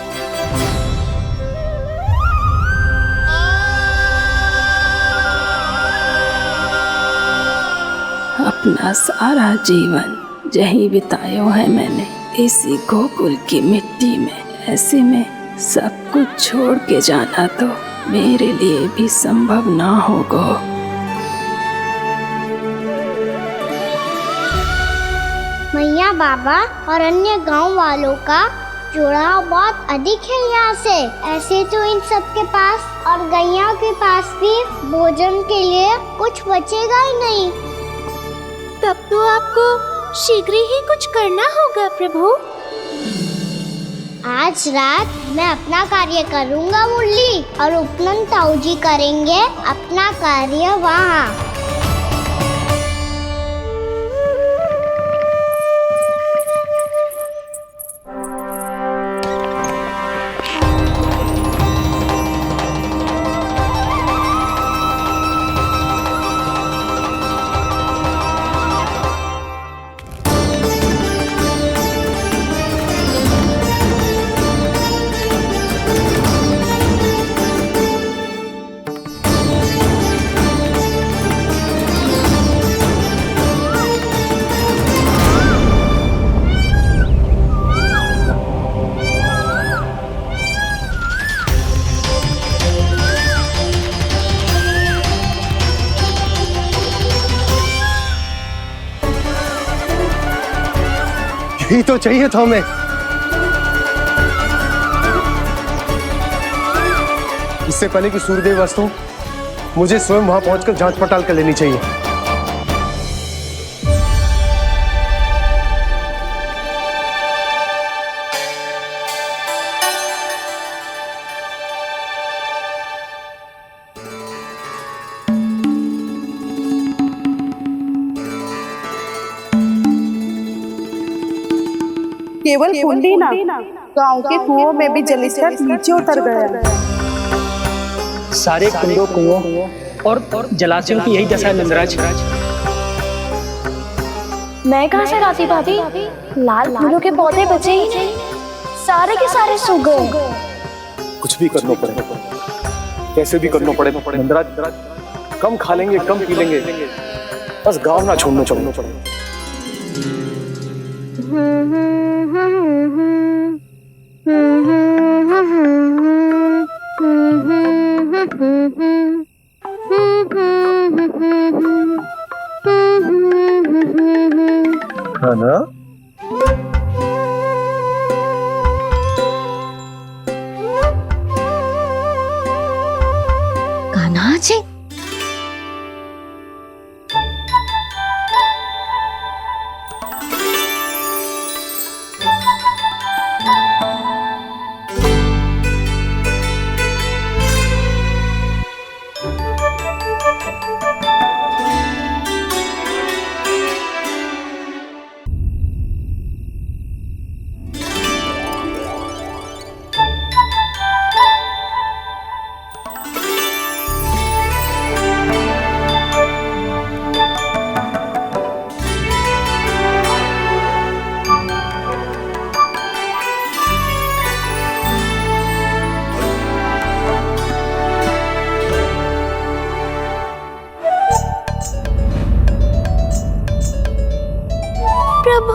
अपना सारा जीवन यही बिताया है मैंने, इसी गोकुल की मिट्टी में। ऐसे में सब कुछ छोड़ के जाना तो मेरे लिए भी संभव ना होगा। मैया बाबा और अन्य गांव वालों का जुड़ाव बहुत अधिक है यहाँ से। ऐसे तो इन सब के पास और गैया के पास भी भोजन के लिए कुछ बचेगा ही नहीं। तब तो आपको शीघ्र ही कुछ करना होगा प्रभु। आज रात मैं अपना कार्य करूँगा मुरली, और उपनंद ताऊ जी करेंगे अपना कार्य वहाँ। यही तो चाहिए था हमें। इससे पहले कि सूर्यदेव वस्तु, मुझे स्वयं वहां पहुंचकर जांच पड़ताल कर लेनी चाहिए। केवल कुंडी ना, गांव के कुओं में भी जलस्तर नीचे उतर गया। सारे कुंडों, कुओं और जलाशयों की यही दशा है नंदराज। मैं कहाँ से लाती भाभी, लाल फूलों के पौधे बचे ही नहीं। सारे के सारे सो गए। कुछ भी करना पड़े, कैसे भी करना पड़े नंदराज, कम खा लेंगे, कम पी लेंगे, बस गाँव ना छोड़ना पड़े। हाँ ना? कान्हा जी, प्रभु,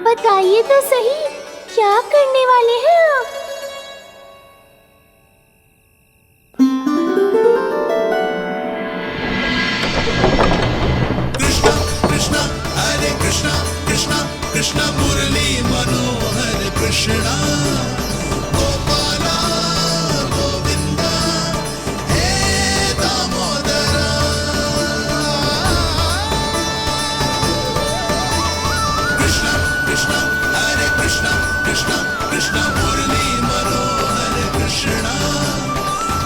बताइए तो सही, क्या करने वाले हैं आप? कृष्णा कृष्णा हरे कृष्णा, कृष्णा कृष्णा मुरली मनोहर कृष्णा, गोपाला गोविंदा हे दामोदरा। कृष्णा कृष्णा हरे कृष्णा, कृष्णा कृष्णा मुरली मनोहर कृष्णा,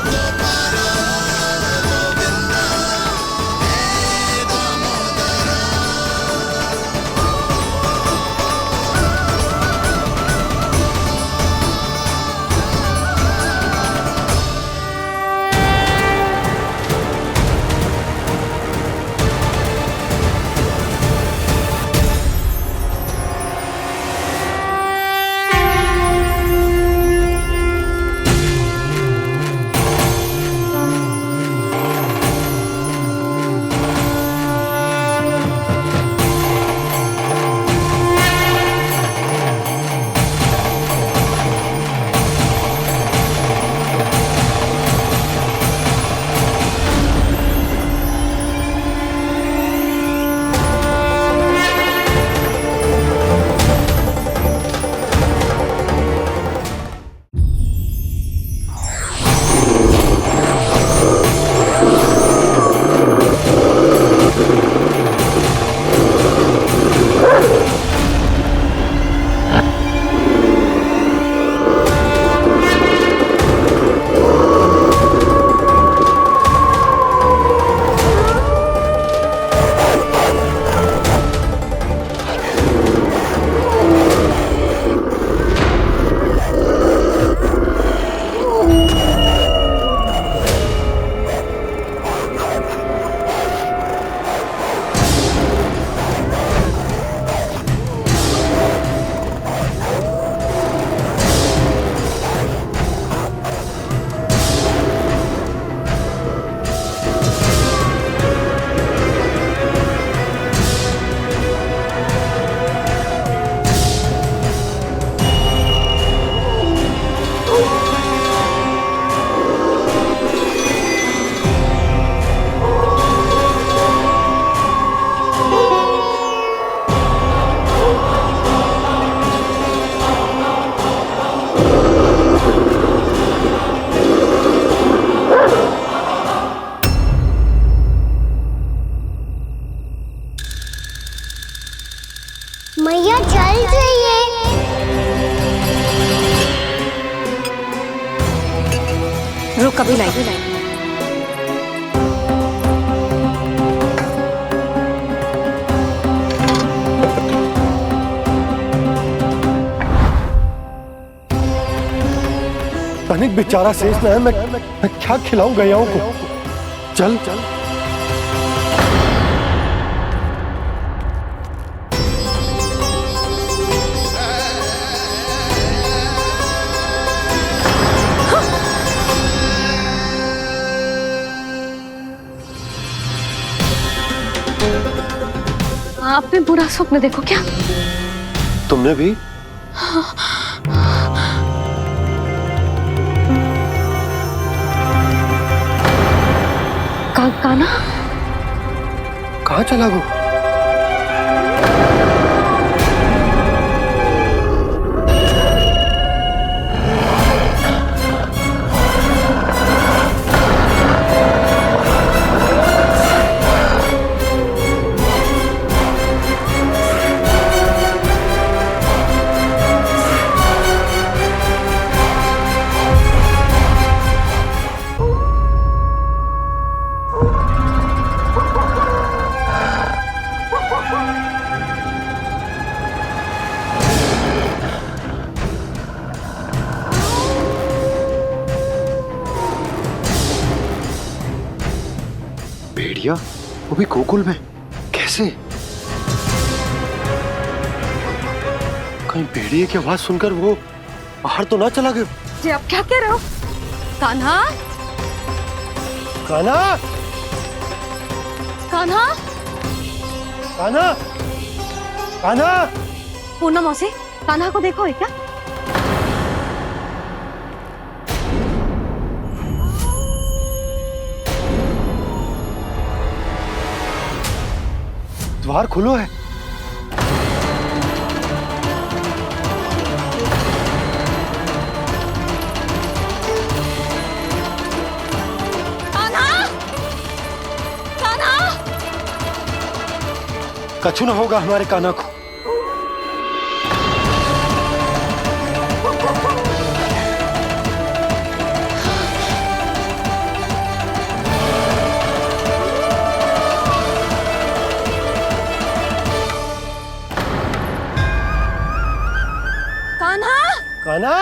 गोपाला गोविंदा हे दामोदरा। मैया चल जाइए। कभी लाई। तनिक बेचारा शेष न है, मैं क्या खिलाऊं गयाओं को। चल चल आपने बुरा स्वप्न देखो क्या? तुमने भी? काना कहाँ चला वो? भेड़िया वो भी गोकुल में? कैसे? कहीं भेड़िए की आवाज सुनकर वो बाहर तो ना चला गया? जी आप क्या कह रहे हो? कान्हा, कान्हा, कान्हा, कान्हा, कान्हा। पूनम मौसी, कान्हा को देखो है क्या? द्वार खुलो है। कान्हा, कान्हा। कछु न होगा हमारे कान्हा को। कान्हा, कान्हा,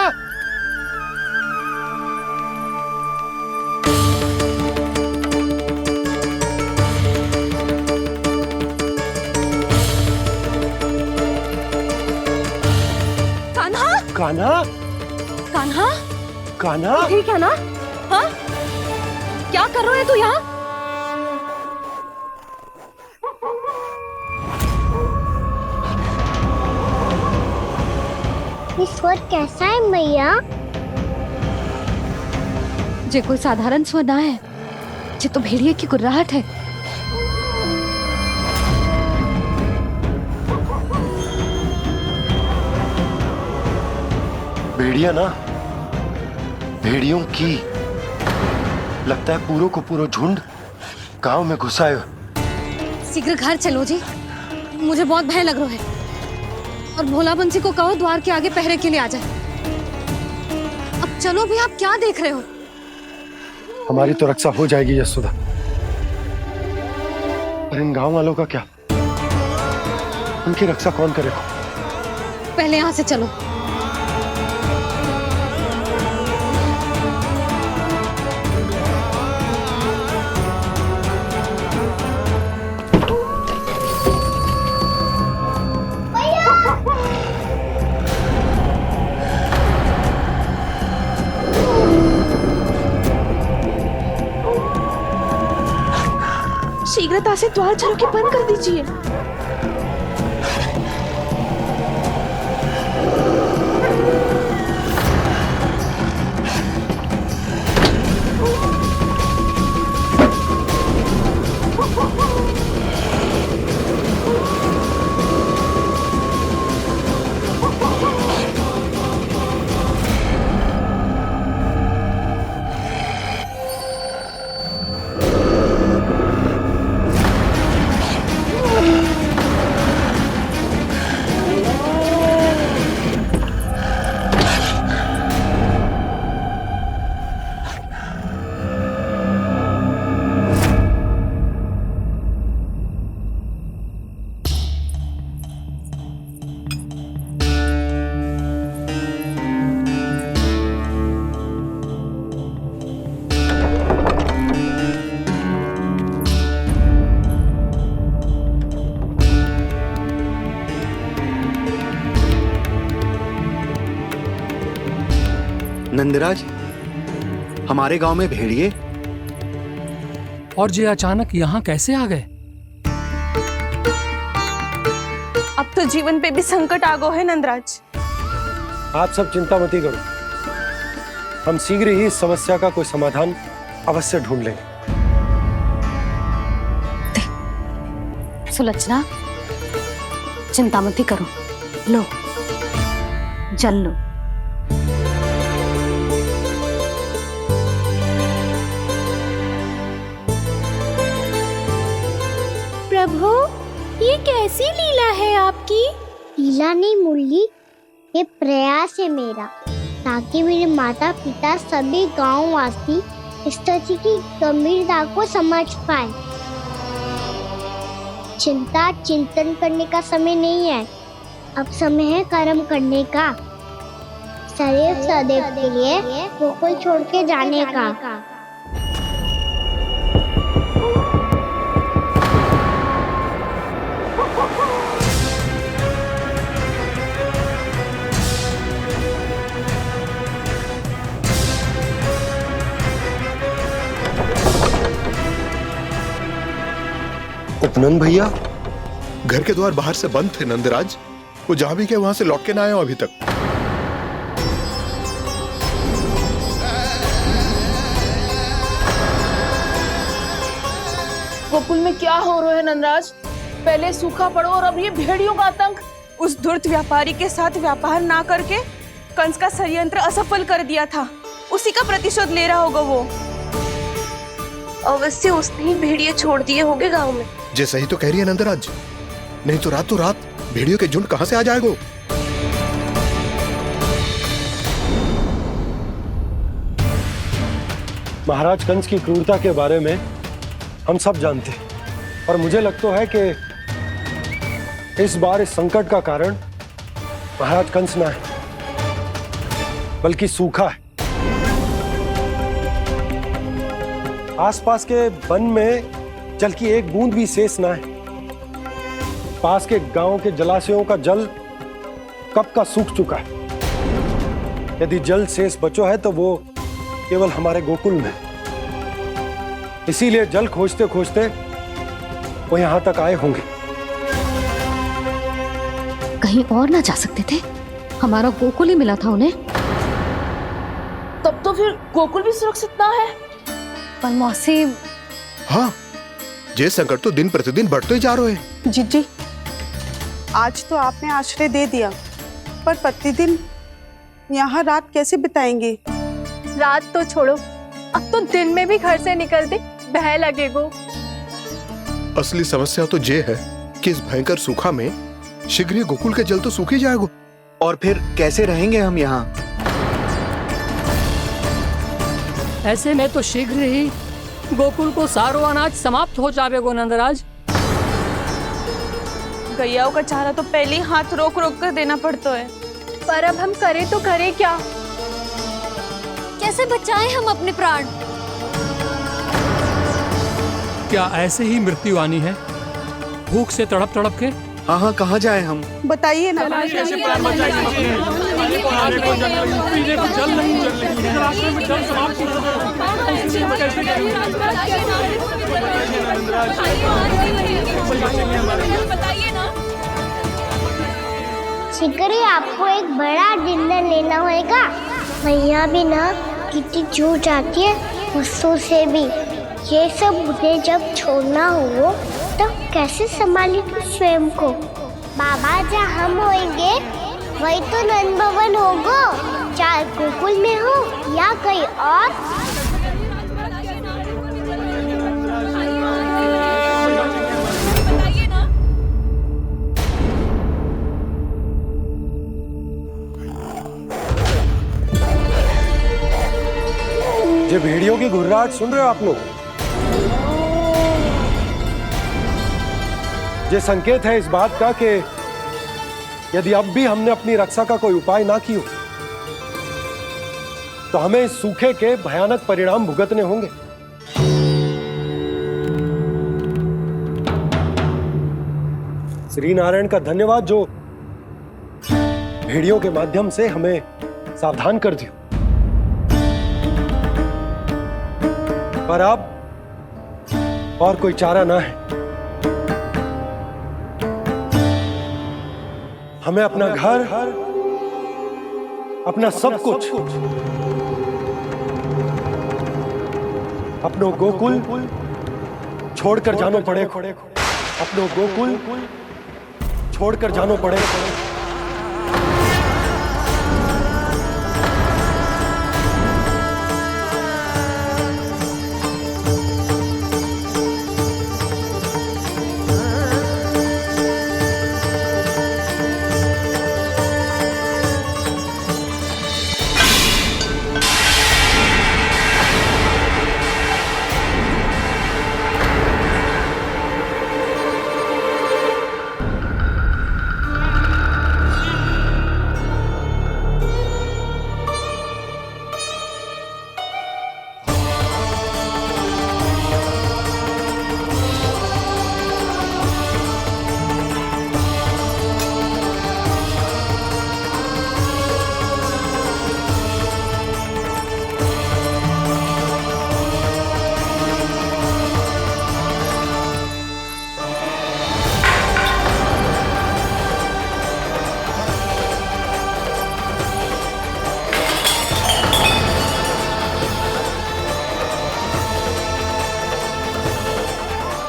कान्हा, कान्हा, कान्हा। ठीक है ना? हाँ? क्या कर रहे हो तू यहाँ? ये स्वर कैसा है मैया? जे कोई साधारण स्वर ना है, जे तो भेड़िए की गुर्राहट है। भेड़िया ना, भेड़ियों की लगता है पूरों को पूरा झुंड गांव में घुसा है। शीघ्र घर चलो जी, मुझे बहुत भय लग रहा है। और भोला बंसी को कहो द्वार के आगे पहरे के लिए आ जाए। अब चलो भी, आप क्या देख रहे हो? हमारी तो रक्षा हो जाएगी यशोदा, पर इन गांव वालों का क्या? उनकी रक्षा कौन करेगा? पहले यहाँ से चलो। शीघ्रता से द्वार चलो के बंद कर दीजिए। नंदराज, हमारे गांव में भेड़िए और ये अचानक यहाँ कैसे आ गए? अब तो जीवन पे भी संकट आ गो है नंदराज। आप सब चिंता मत करो, हम शीघ्र ही इस समस्या का कोई समाधान अवश्य ढूंढ लेंगे। सुलक्षणा, चिंता मत करो, लो जल लो। प्रभु, ये कैसी लीला है आपकी? लीला नहीं मुरली, ये प्रयास है मेरा, ताकि मेरे माता पिता सभी गांव वासी स्थिति की गंभीरता को समझ पाए। चिंता चिंतन करने का समय नहीं है, अब समय है कर्म करने का, सदैव सदैव के लिए गोकुल छोड़ के जाने का। उपनंद भैया, घर के द्वार बाहर से बंद थे नंदराज, वो जहां भी गए वहां से लौट के ना आए हो अभी तक। गोकुल में क्या हो रहा है नंदराज? पहले सूखा पड़ो और अब ये भेड़ियों का आतंक। उस धूर्त व्यापारी के साथ व्यापार ना करके कंस का षड्यंत्र असफल कर दिया था, उसी का प्रतिशोध ले रहा होगा वो। अवश्य उसने ही भेड़िए छोड़ दिए होंगे गांव में। जे सही तो कह रही है नंदराज, नहीं तो रात भेड़ियों के झुंड कहां से आ जाएगा? महाराज कंस की क्रूरता के बारे में हम सब जानते हैं, और मुझे लगता है कि इस बार इस संकट का कारण महाराज कंस ना है, बल्कि सूखा है। आसपास के वन में जल की एक बूंद भी शेष ना है। पास के गांव के जलाशयों का जल कब का सूख चुका है। यदि जल शेष बचो है तो वो केवल हमारे गोकुल में। इसीलिए जल खोजते खोजते वो यहां तक आए होंगे। कहीं और ना जा सकते थे? हमारा गोकुल ही मिला था उन्हें। तब तो फिर गोकुल भी सुरक्षित ना है। पर मौसी, हाँ, ये संकट तो दिन प्रतिदिन बढ़ते ही जा रहे हैं। जीजी, आज तो आपने आश्रय दे दिया, पर प्रतिदिन यहाँ रात कैसे बिताएंगे? रात तो छोड़ो, अब तो दिन में भी घर से निकलते भय लगेगो। असली समस्या तो ये है कि इस भयंकर सूखा में शीघ्र ही गोकुल के जल तो सूख ही जाएगा। और फिर कैसे रहेंगे हम यहाँ? ऐसे में तो शीघ्र ही गोकुल को सारो अनाज समाप्त हो जाएगा नंदराज। गैयाओं का चारा तो पहले ही हाथ रोक रोक कर देना पड़ता है। पर अब हम करें तो करें क्या? कैसे बचाएं हम अपने प्राण? क्या ऐसे ही मृत्यु आनी है, भूख से तड़प तड़प के? हाँ हाँ, कहाँ जाए हम? बताइए ना। शीघ्र ही आपको एक बड़ा डिनर लेना होगा। मैया भी ना कितनी जूझ जाती है गुस्सों से भी। ये सब उन्हें जब छोड़ना हो तो कैसे संभालेगी स्वयं को? बाबा जहाँ हम होंगे वही तो नंद भवन होगा, चाहे गोकुल में हो या कहीं और। ये भेड़ियों की घुर्राहट सुन रहे हो आप लोग? ये संकेत है इस बात का कि यदि अब भी हमने अपनी रक्षा का कोई उपाय ना किया तो हमें इस सूखे के भयानक परिणाम भुगतने होंगे। श्री नारायण का धन्यवाद जो भेड़ियों के माध्यम से हमें सावधान कर दिया। पर अब और कोई चारा ना है। हमें अपना घर, अपना सब कुछ, अपनों गोकुल छोड़कर जानो पड़े। अपनों गोकुल छोड़कर जानो पड़े।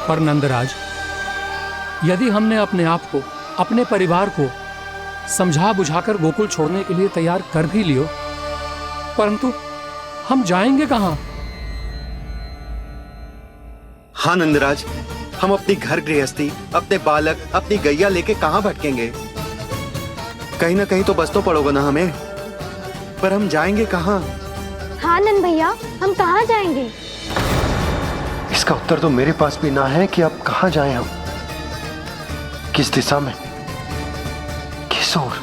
पर नंदराज, यदि हमने अपने आप को, अपने परिवार को समझा बुझाकर गोकुल छोड़ने के लिए तैयार कर भी लियो, परंतु हम जाएंगे कहां? हाँ नंदराज, हम अपनी घर गृहस्थी, अपने बालक, अपनी गैया लेके कहां भटकेंगे? कहीं ना कहीं तो बस तो पड़ोगे ना हमें, पर हम जाएंगे कहां? हाँ नंद भैया, हम कहाँ जाएंगे? इसका उत्तर तो मेरे पास भी ना है कि अब कहां जाएं हम, किस दिशा में, किस ओर।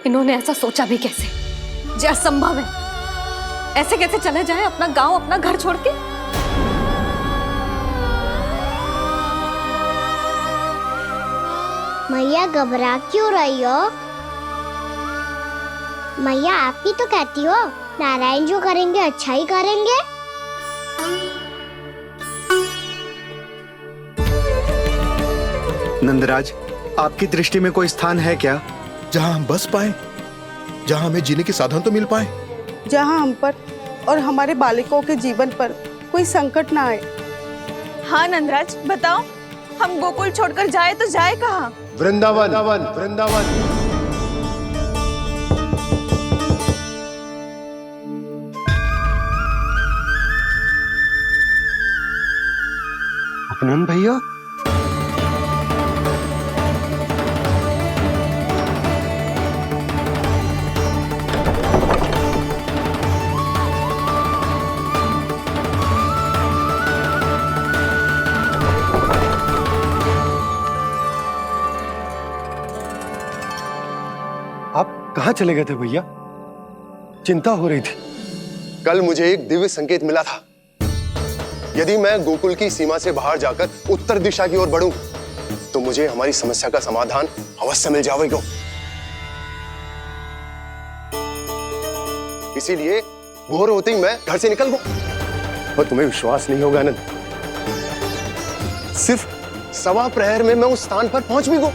इन्होंने ऐसा सोचा भी कैसे? जो असंभव है। ऐसे कैसे चले जाएं अपना गांव, अपना घर छोड़ के? मैया घबरा क्यों रही हो? मैया आप ही तो कहती हो नारायण जो करेंगे अच्छा ही करेंगे। नंदराज, आपकी दृष्टि में कोई स्थान है क्या जहां हम बस पाए, जहां हमें जीने के साधन तो मिल पाए, जहाँ हम पर और हमारे बालकों के जीवन पर कोई संकट ना आए। हाँ नंदराज, बताओ, हम गोकुल छोड़कर जाए तो जाए कहाँ? वृंदावन, वृंदावन। उपनंद भैया, कहां चले गए थे भैया? चिंता हो रही थी। कल मुझे एक दिव्य संकेत मिला था। यदि मैं गोकुल की सीमा से बाहर जाकर उत्तर दिशा की ओर बढ़ूं, तो मुझे हमारी समस्या का समाधान अवश्य मिल जाएगा। इसीलिए भोर होते ही मैं घर से निकल गया। और तुम्हें विश्वास नहीं होगा आनंद, सिर्फ सवा प्रहर में मैं उस स्थान पर पहुंच भी गया।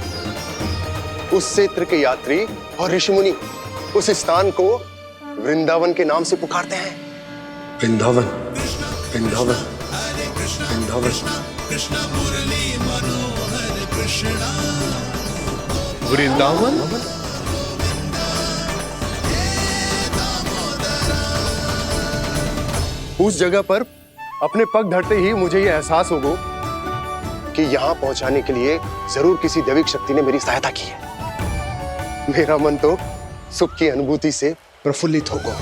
उस क्षेत्र के यात्री और ऋषि मुनि उस स्थान को वृंदावन के नाम से पुकारते हैं। वृंदावन, वृंदावन, वृंदावन। वृंदावन? उस जगह पर अपने पग धरते ही मुझे यह एहसास होगा कि यहां पहुंचाने के लिए जरूर किसी दैविक शक्ति ने मेरी सहायता की है। मेरा मन तो सुख की अनुभूति से प्रफुल्लित होगा।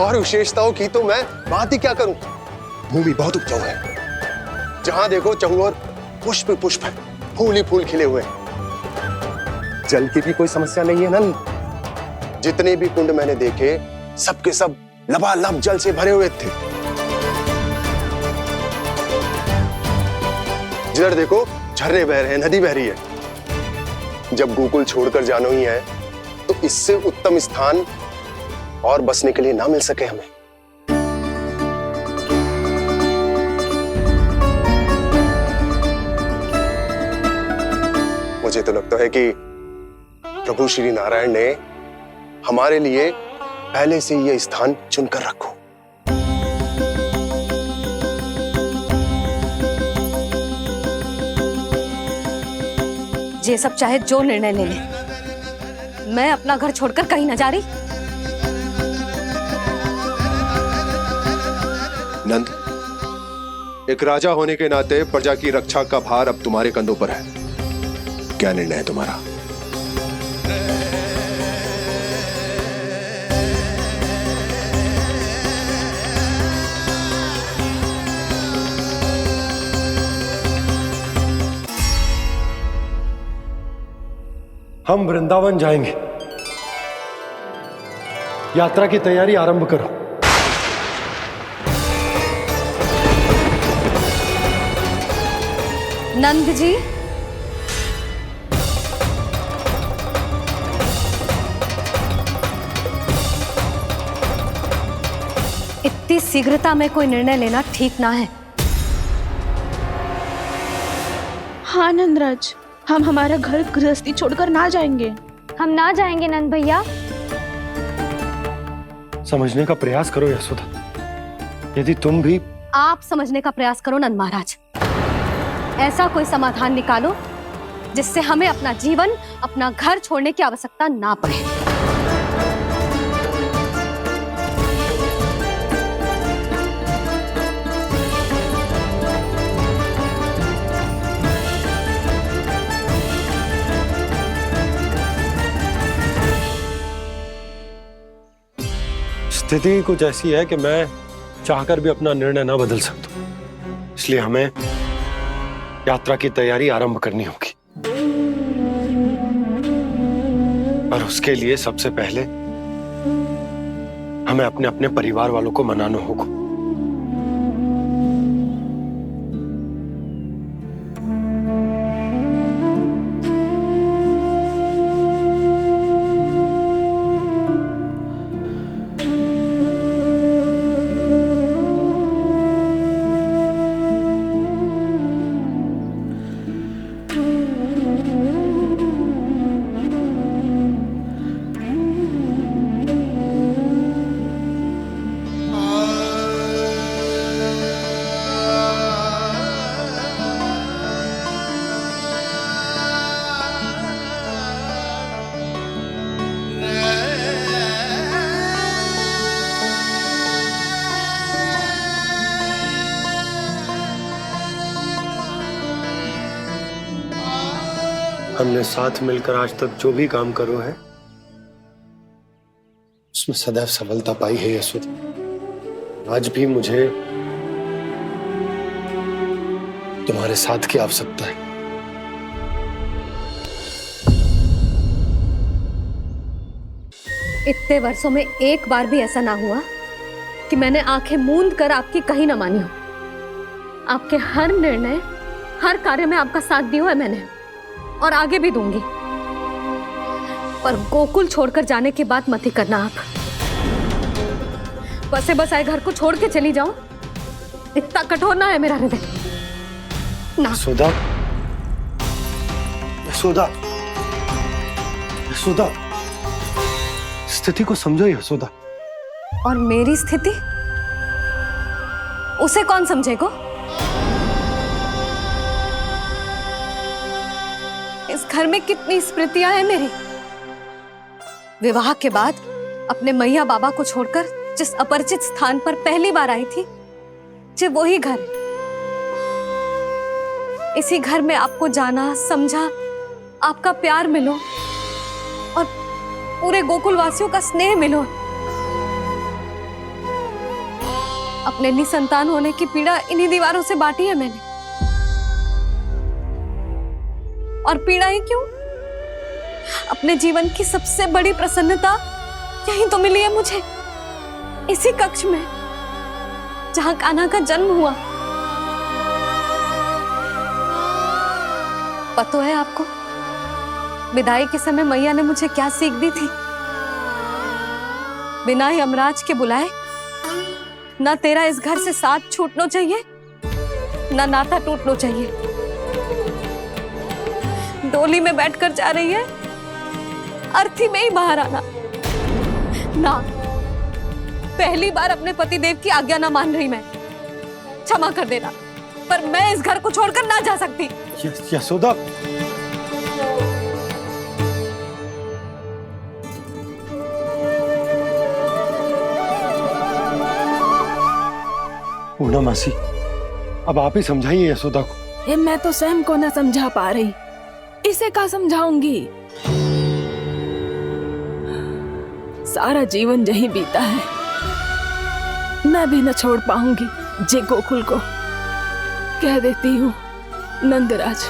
और विशेषताओं की तो मैं बात ही क्या करूं। भूमि बहुत उपजाऊ है, जहां देखो चहुओर पुष्प पुष्प है, फूल ही फूल खिले हुए हैं। जल की भी कोई समस्या नहीं है नंद। जितने भी कुंड मैंने देखे, सबके सब लबालब जल से भरे हुए थे। जिधर देखो झरने बह रहे हैं, नदी बह रही है। जब गोकुल छोड़कर जाना ही है तो इससे उत्तम स्थान और बसने के लिए ना मिल सके हमें। मुझे तो लगता है कि प्रभु श्री नारायण ने हमारे लिए पहले से यह स्थान चुनकर रखो। ये सब चाहे जो निर्णय ले ले, मैं अपना घर छोड़कर कहीं न जा रही। नंद, एक राजा होने के नाते प्रजा की रक्षा का भार अब तुम्हारे कंधों पर है। क्या निर्णय है तुम्हारा? हम वृंदावन जाएंगे। यात्रा की तैयारी आरंभ करो। नंद जी, इतनी शीघ्रता में कोई निर्णय लेना ठीक ना है। हाँ नंदराज, हम हमारा घर गृहस्थी छोड़कर ना जाएंगे। हम ना जाएंगे नंद भैया। समझने का प्रयास करो यशोदा। यदि तुम भी आप समझने का प्रयास करो नंद महाराज। ऐसा कोई समाधान निकालो जिससे हमें अपना जीवन, अपना घर छोड़ने की आवश्यकता ना पड़े। स्थिति कुछ ऐसी है कि मैं चाहकर भी अपना निर्णय ना बदल सकता, इसलिए हमें यात्रा की तैयारी आरंभ करनी होगी। और उसके लिए सबसे पहले हमें अपने अपने परिवार वालों को मनाना होगा। हमने साथ मिलकर आज तक जो भी काम करो है उसमें सदैव सफलता पाई है यशोदा। आज भी मुझे तुम्हारे साथ की आवश्यकता है। इतने वर्षों में एक बार भी ऐसा ना हुआ कि मैंने आंखें मूंद कर आपकी कहीं ना मानी हो। आपके हर निर्णय, हर कार्य में आपका साथ दिया है मैंने, और आगे भी दूंगी। पर गोकुल छोड़कर जाने की बात मत ही करना आप। बसे बसाए घर को छोड़ के चली जाओ, इतना कठोर ना है मेरा हृदय ना। यशोदा, यशोदा, यशोदा, स्थिति को समझो यशोदा। और मेरी स्थिति उसे कौन समझेगा? इस घर में कितनी स्मृतियां हैं मेरी। विवाह के बाद अपने मैया बाबा को छोड़कर जिस अपरिचित स्थान पर पहली बार आई थी, जो वही घर। इसी घर में आपको जाना, समझा, आपका प्यार मिलो और पूरे गोकुल वासियों का स्नेह मिलो। अपने निसंतान होने की पीड़ा इन्हीं दीवारों से बांटी है मैंने। और पीड़ा ही क्यों? अपने जीवन की सबसे बड़ी प्रसन्नता यही तो मिली है मुझे, इसी कक्ष में जहां कान्हा का जन्म हुआ। पता है आपको विदाई के समय मैया ने मुझे क्या सीख दी थी? बिना यमराज के बुलाए ना तेरा इस घर से साथ छूटना चाहिए, ना नाता टूटना चाहिए। डोली में बैठकर जा रही है, अर्थी में ही बाहर आना ना। पहली बार अपने पति देव की आज्ञा ना मान रही मैं, क्षमा कर देना, पर मैं इस घर को छोड़कर ना जा सकती। यशोदा, पूना मासी, अब आप ही समझाइए यशोदा को। ये मैं तो स्वयं को ना समझा पा रही, इसे क्या समझाऊंगी? सारा जीवन यही बीता है, मैं भी न छोड़ पाऊंगी। जे गोकुल को कह देती हूँ नंदराज।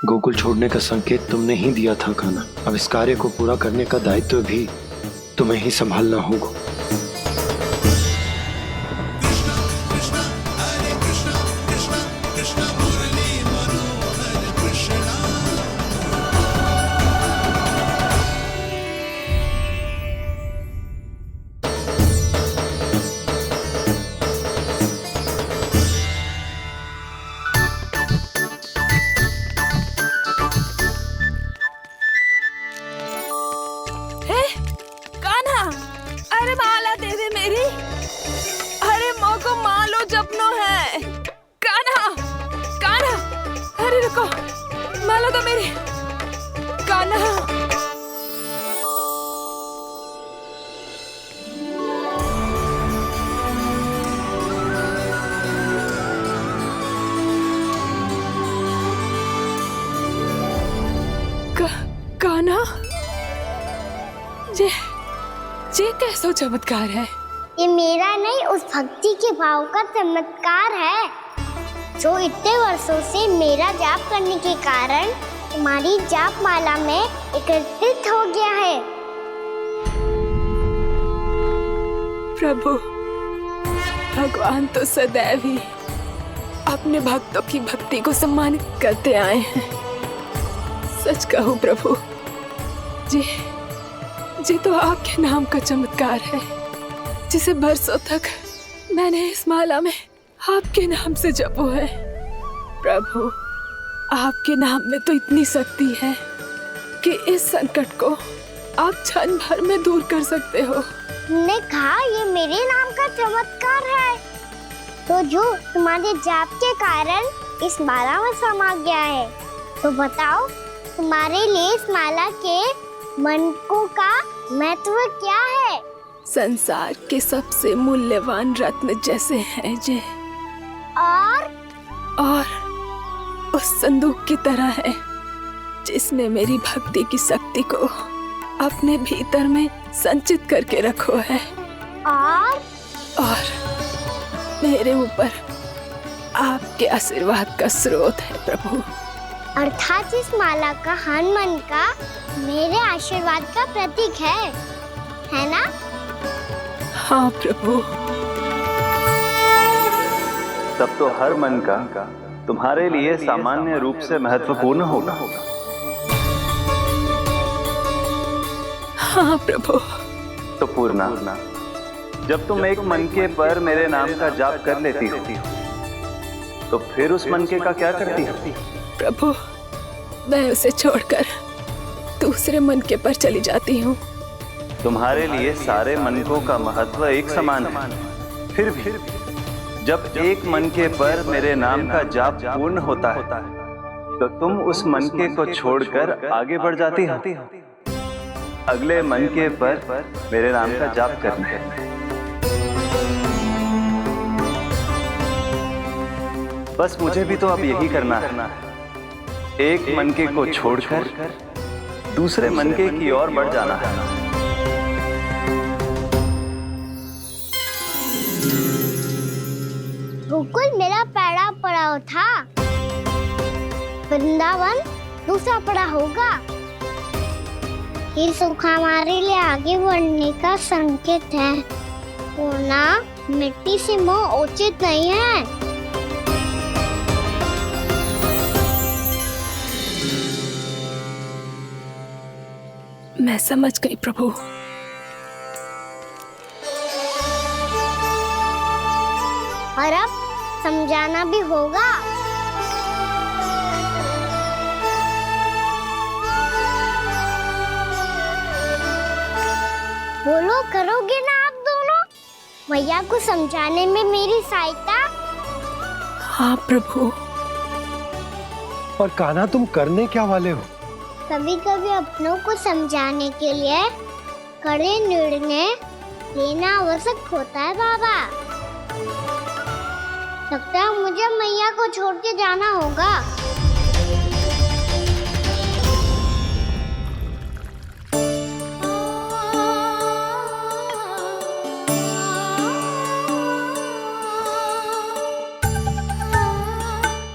गोकुल छोड़ने का संकेत तुमने ही दिया था कान्हा। अब इस कार्य को पूरा करने का दायित्व भी तुम्हें ही संभालना होगा। कान्हा, ये कैसा चमत्कार है? ये मेरा नहीं, उस भक्ति के भाव का चमत्कार है जो इतने वर्षों से मेरा जाप करने के कारण तुम्हारी जाप माला में एकत्रित हो गया है। प्रभु, भगवान तो सदैव ही अपने भक्तों की भक्ति को सम्मानित करते आए हैं। सच कहूं प्रभु, जी तो आपके नाम का चमत्कार है, जिसे बरसों तक मैंने इस माला में आपके नाम से जपो है। प्रभु, आपके नाम में तो इतनी शक्ति है कि इस संकट को आप क्षण भर में दूर कर सकते हो। तुमने कहा ये मेरे नाम का चमत्कार है, तो जो तुम्हारे जाप के कारण इस माला में समा गया है, तो बताओ तुम्हारे लिए इस माला के मनकों का महत्व क्या है? संसार के सबसे मूल्यवान रत्न जैसे हैं जे, और उस संदूक की तरह है जिसने मेरी भक्ति की शक्ति को अपने भीतर में संचित करके रखो है, और मेरे ऊपर आपके आशीर्वाद का स्रोत है प्रभु। अर्थात इस माला का हनुमान का मेरे आशीर्वाद का प्रतीक है ना? हाँ प्रभु। तब तो हर मन का तुम्हारे लिए सामान्य रूप से महत्वपूर्ण होगा। हाँ प्रभु। तो पूर्णा, जब तुम एक मनके पर मेरे नाम का जाप कर लेती हो, तो फिर उस मनके का क्या करती हो? प्रभु, मैं उसे छोड़कर दूसरे मनके पर चली जाती हूँ। तुम्हारे लिए सारे मनकों का महत्व एक समान है, फिर भी जब एक मनके पर मेरे नाम का जाप पूर्ण होता है, तो तुम उस मनके को छोड़कर आगे बढ़ जाती हो अगले मनके पर मेरे नाम का जाप करने। बस मुझे भी तो अब यही करना है, एक मनके को छोड़कर दूसरे मनके की ओर बढ़ जाना है। गोकुल मेरा पैड़ा पड़ा था, वृंदावन दूसरा पड़ा होगा। ये सुख हमारे लिए आगे बढ़ने का संकेत है। होना मिट्टी से मोह उचित नहीं है। मैं समझ गई प्रभु। और अब समझाना भी होगा। बोलो, करोगे ना आप दोनों? भैया को समझाने में मेरी सहायता? हाँ प्रभु। और कान्हा, तुम करने क्या वाले हो? कभी कभी अपनों को समझाने के लिए कड़े निर्णय लेना आवश्यक होता है बाबा। लगता है मुझे मैया को छोड़ के जाना होगा।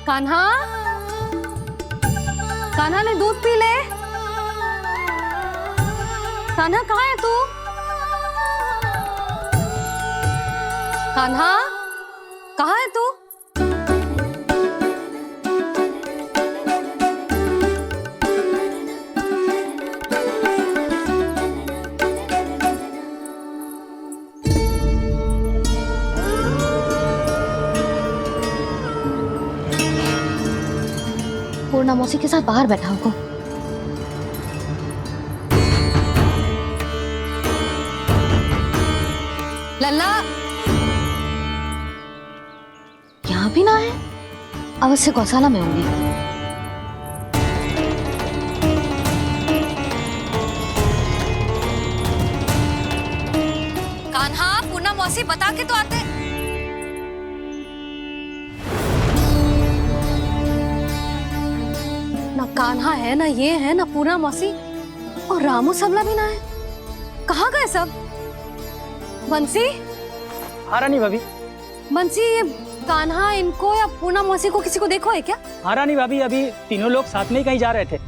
कान्हा, कान्हा ने दूध पी ले। कान्हा कहाँ है तू? कान्हा कहाँ है तू? पूर्णा मौसी के साथ बाहर बैठा होगा। लल्ला यहाँ भी ना है, अवश्य गौशाला में होंगे। कान्हा, पूर्णा मौसी बता के तो आते। ना कान्हा है, ना ये है, ना पूर्णा मौसी, और रामू सबला भी ना है। कहाँ गए सब? बंसी? हाँ रानी भाभी। बंसी, ये कान्हा इनको या पूर्णा मौसी को किसी को देखो है क्या? हाँ रानी भाभी, अभी तीनों लोग साथ में ही कहीं जा रहे थे।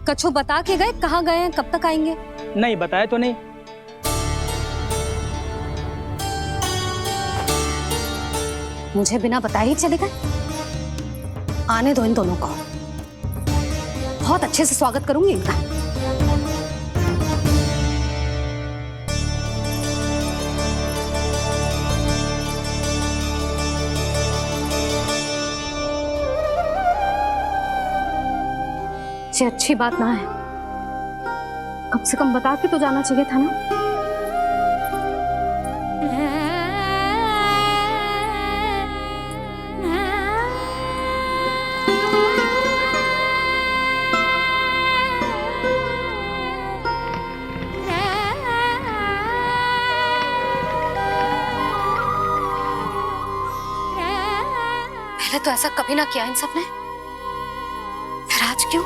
कछु बता के गए कहाँ गए हैं, कब तक आएंगे? नहीं बताया तो नहीं। मुझे बिना बताए ही चले गए? आने दो इन दोनों को, बहुत अच्छे से स्वागत करूंगी इनका। ये अच्छी बात ना है, कम से कम बता के तो जाना चाहिए था ना। पहले तो ऐसा कभी ना किया इन सब ने, फिर आज क्यों?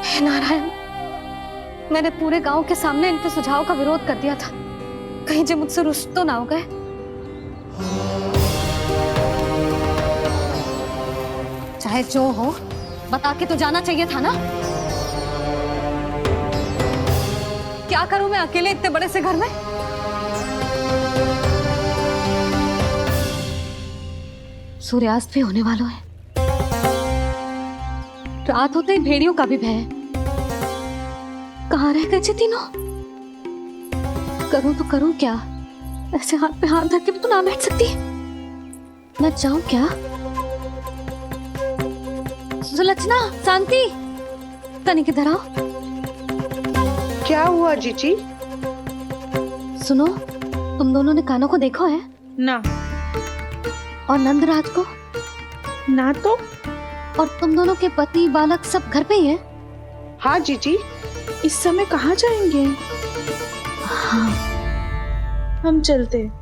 हे नारायण, मैंने पूरे गांव के सामने इनके सुझाव का विरोध कर दिया था, कहीं जो मुझसे रुष्ट तो ना हो गए। चाहे जो हो, बता के तो जाना चाहिए था ना। क्या करूं मैं अकेले इतने बड़े से घर में? सूर्यास्त भी होने वाला है, रात होते ही भेड़ियों का भी भय है। कहाँ रह गए तीनों? करूं तो करूं क्या? ऐसे हाथ पे हाथ धर के भी तो ना बैठ सकती। मैं जाऊं क्या? सुलक्षणा, शांति, तनिक इधर आओ। क्या हुआ जीजी? सुनो, तुम दोनों ने कान्हा को देखा है? ना। और नंदराज को? ना तो। और तुम दोनों के पति बालक सब घर पे ही हैं? हाँ जीजी, इस समय कहाँ जाएंगे? हाँ, हम चलते हैं।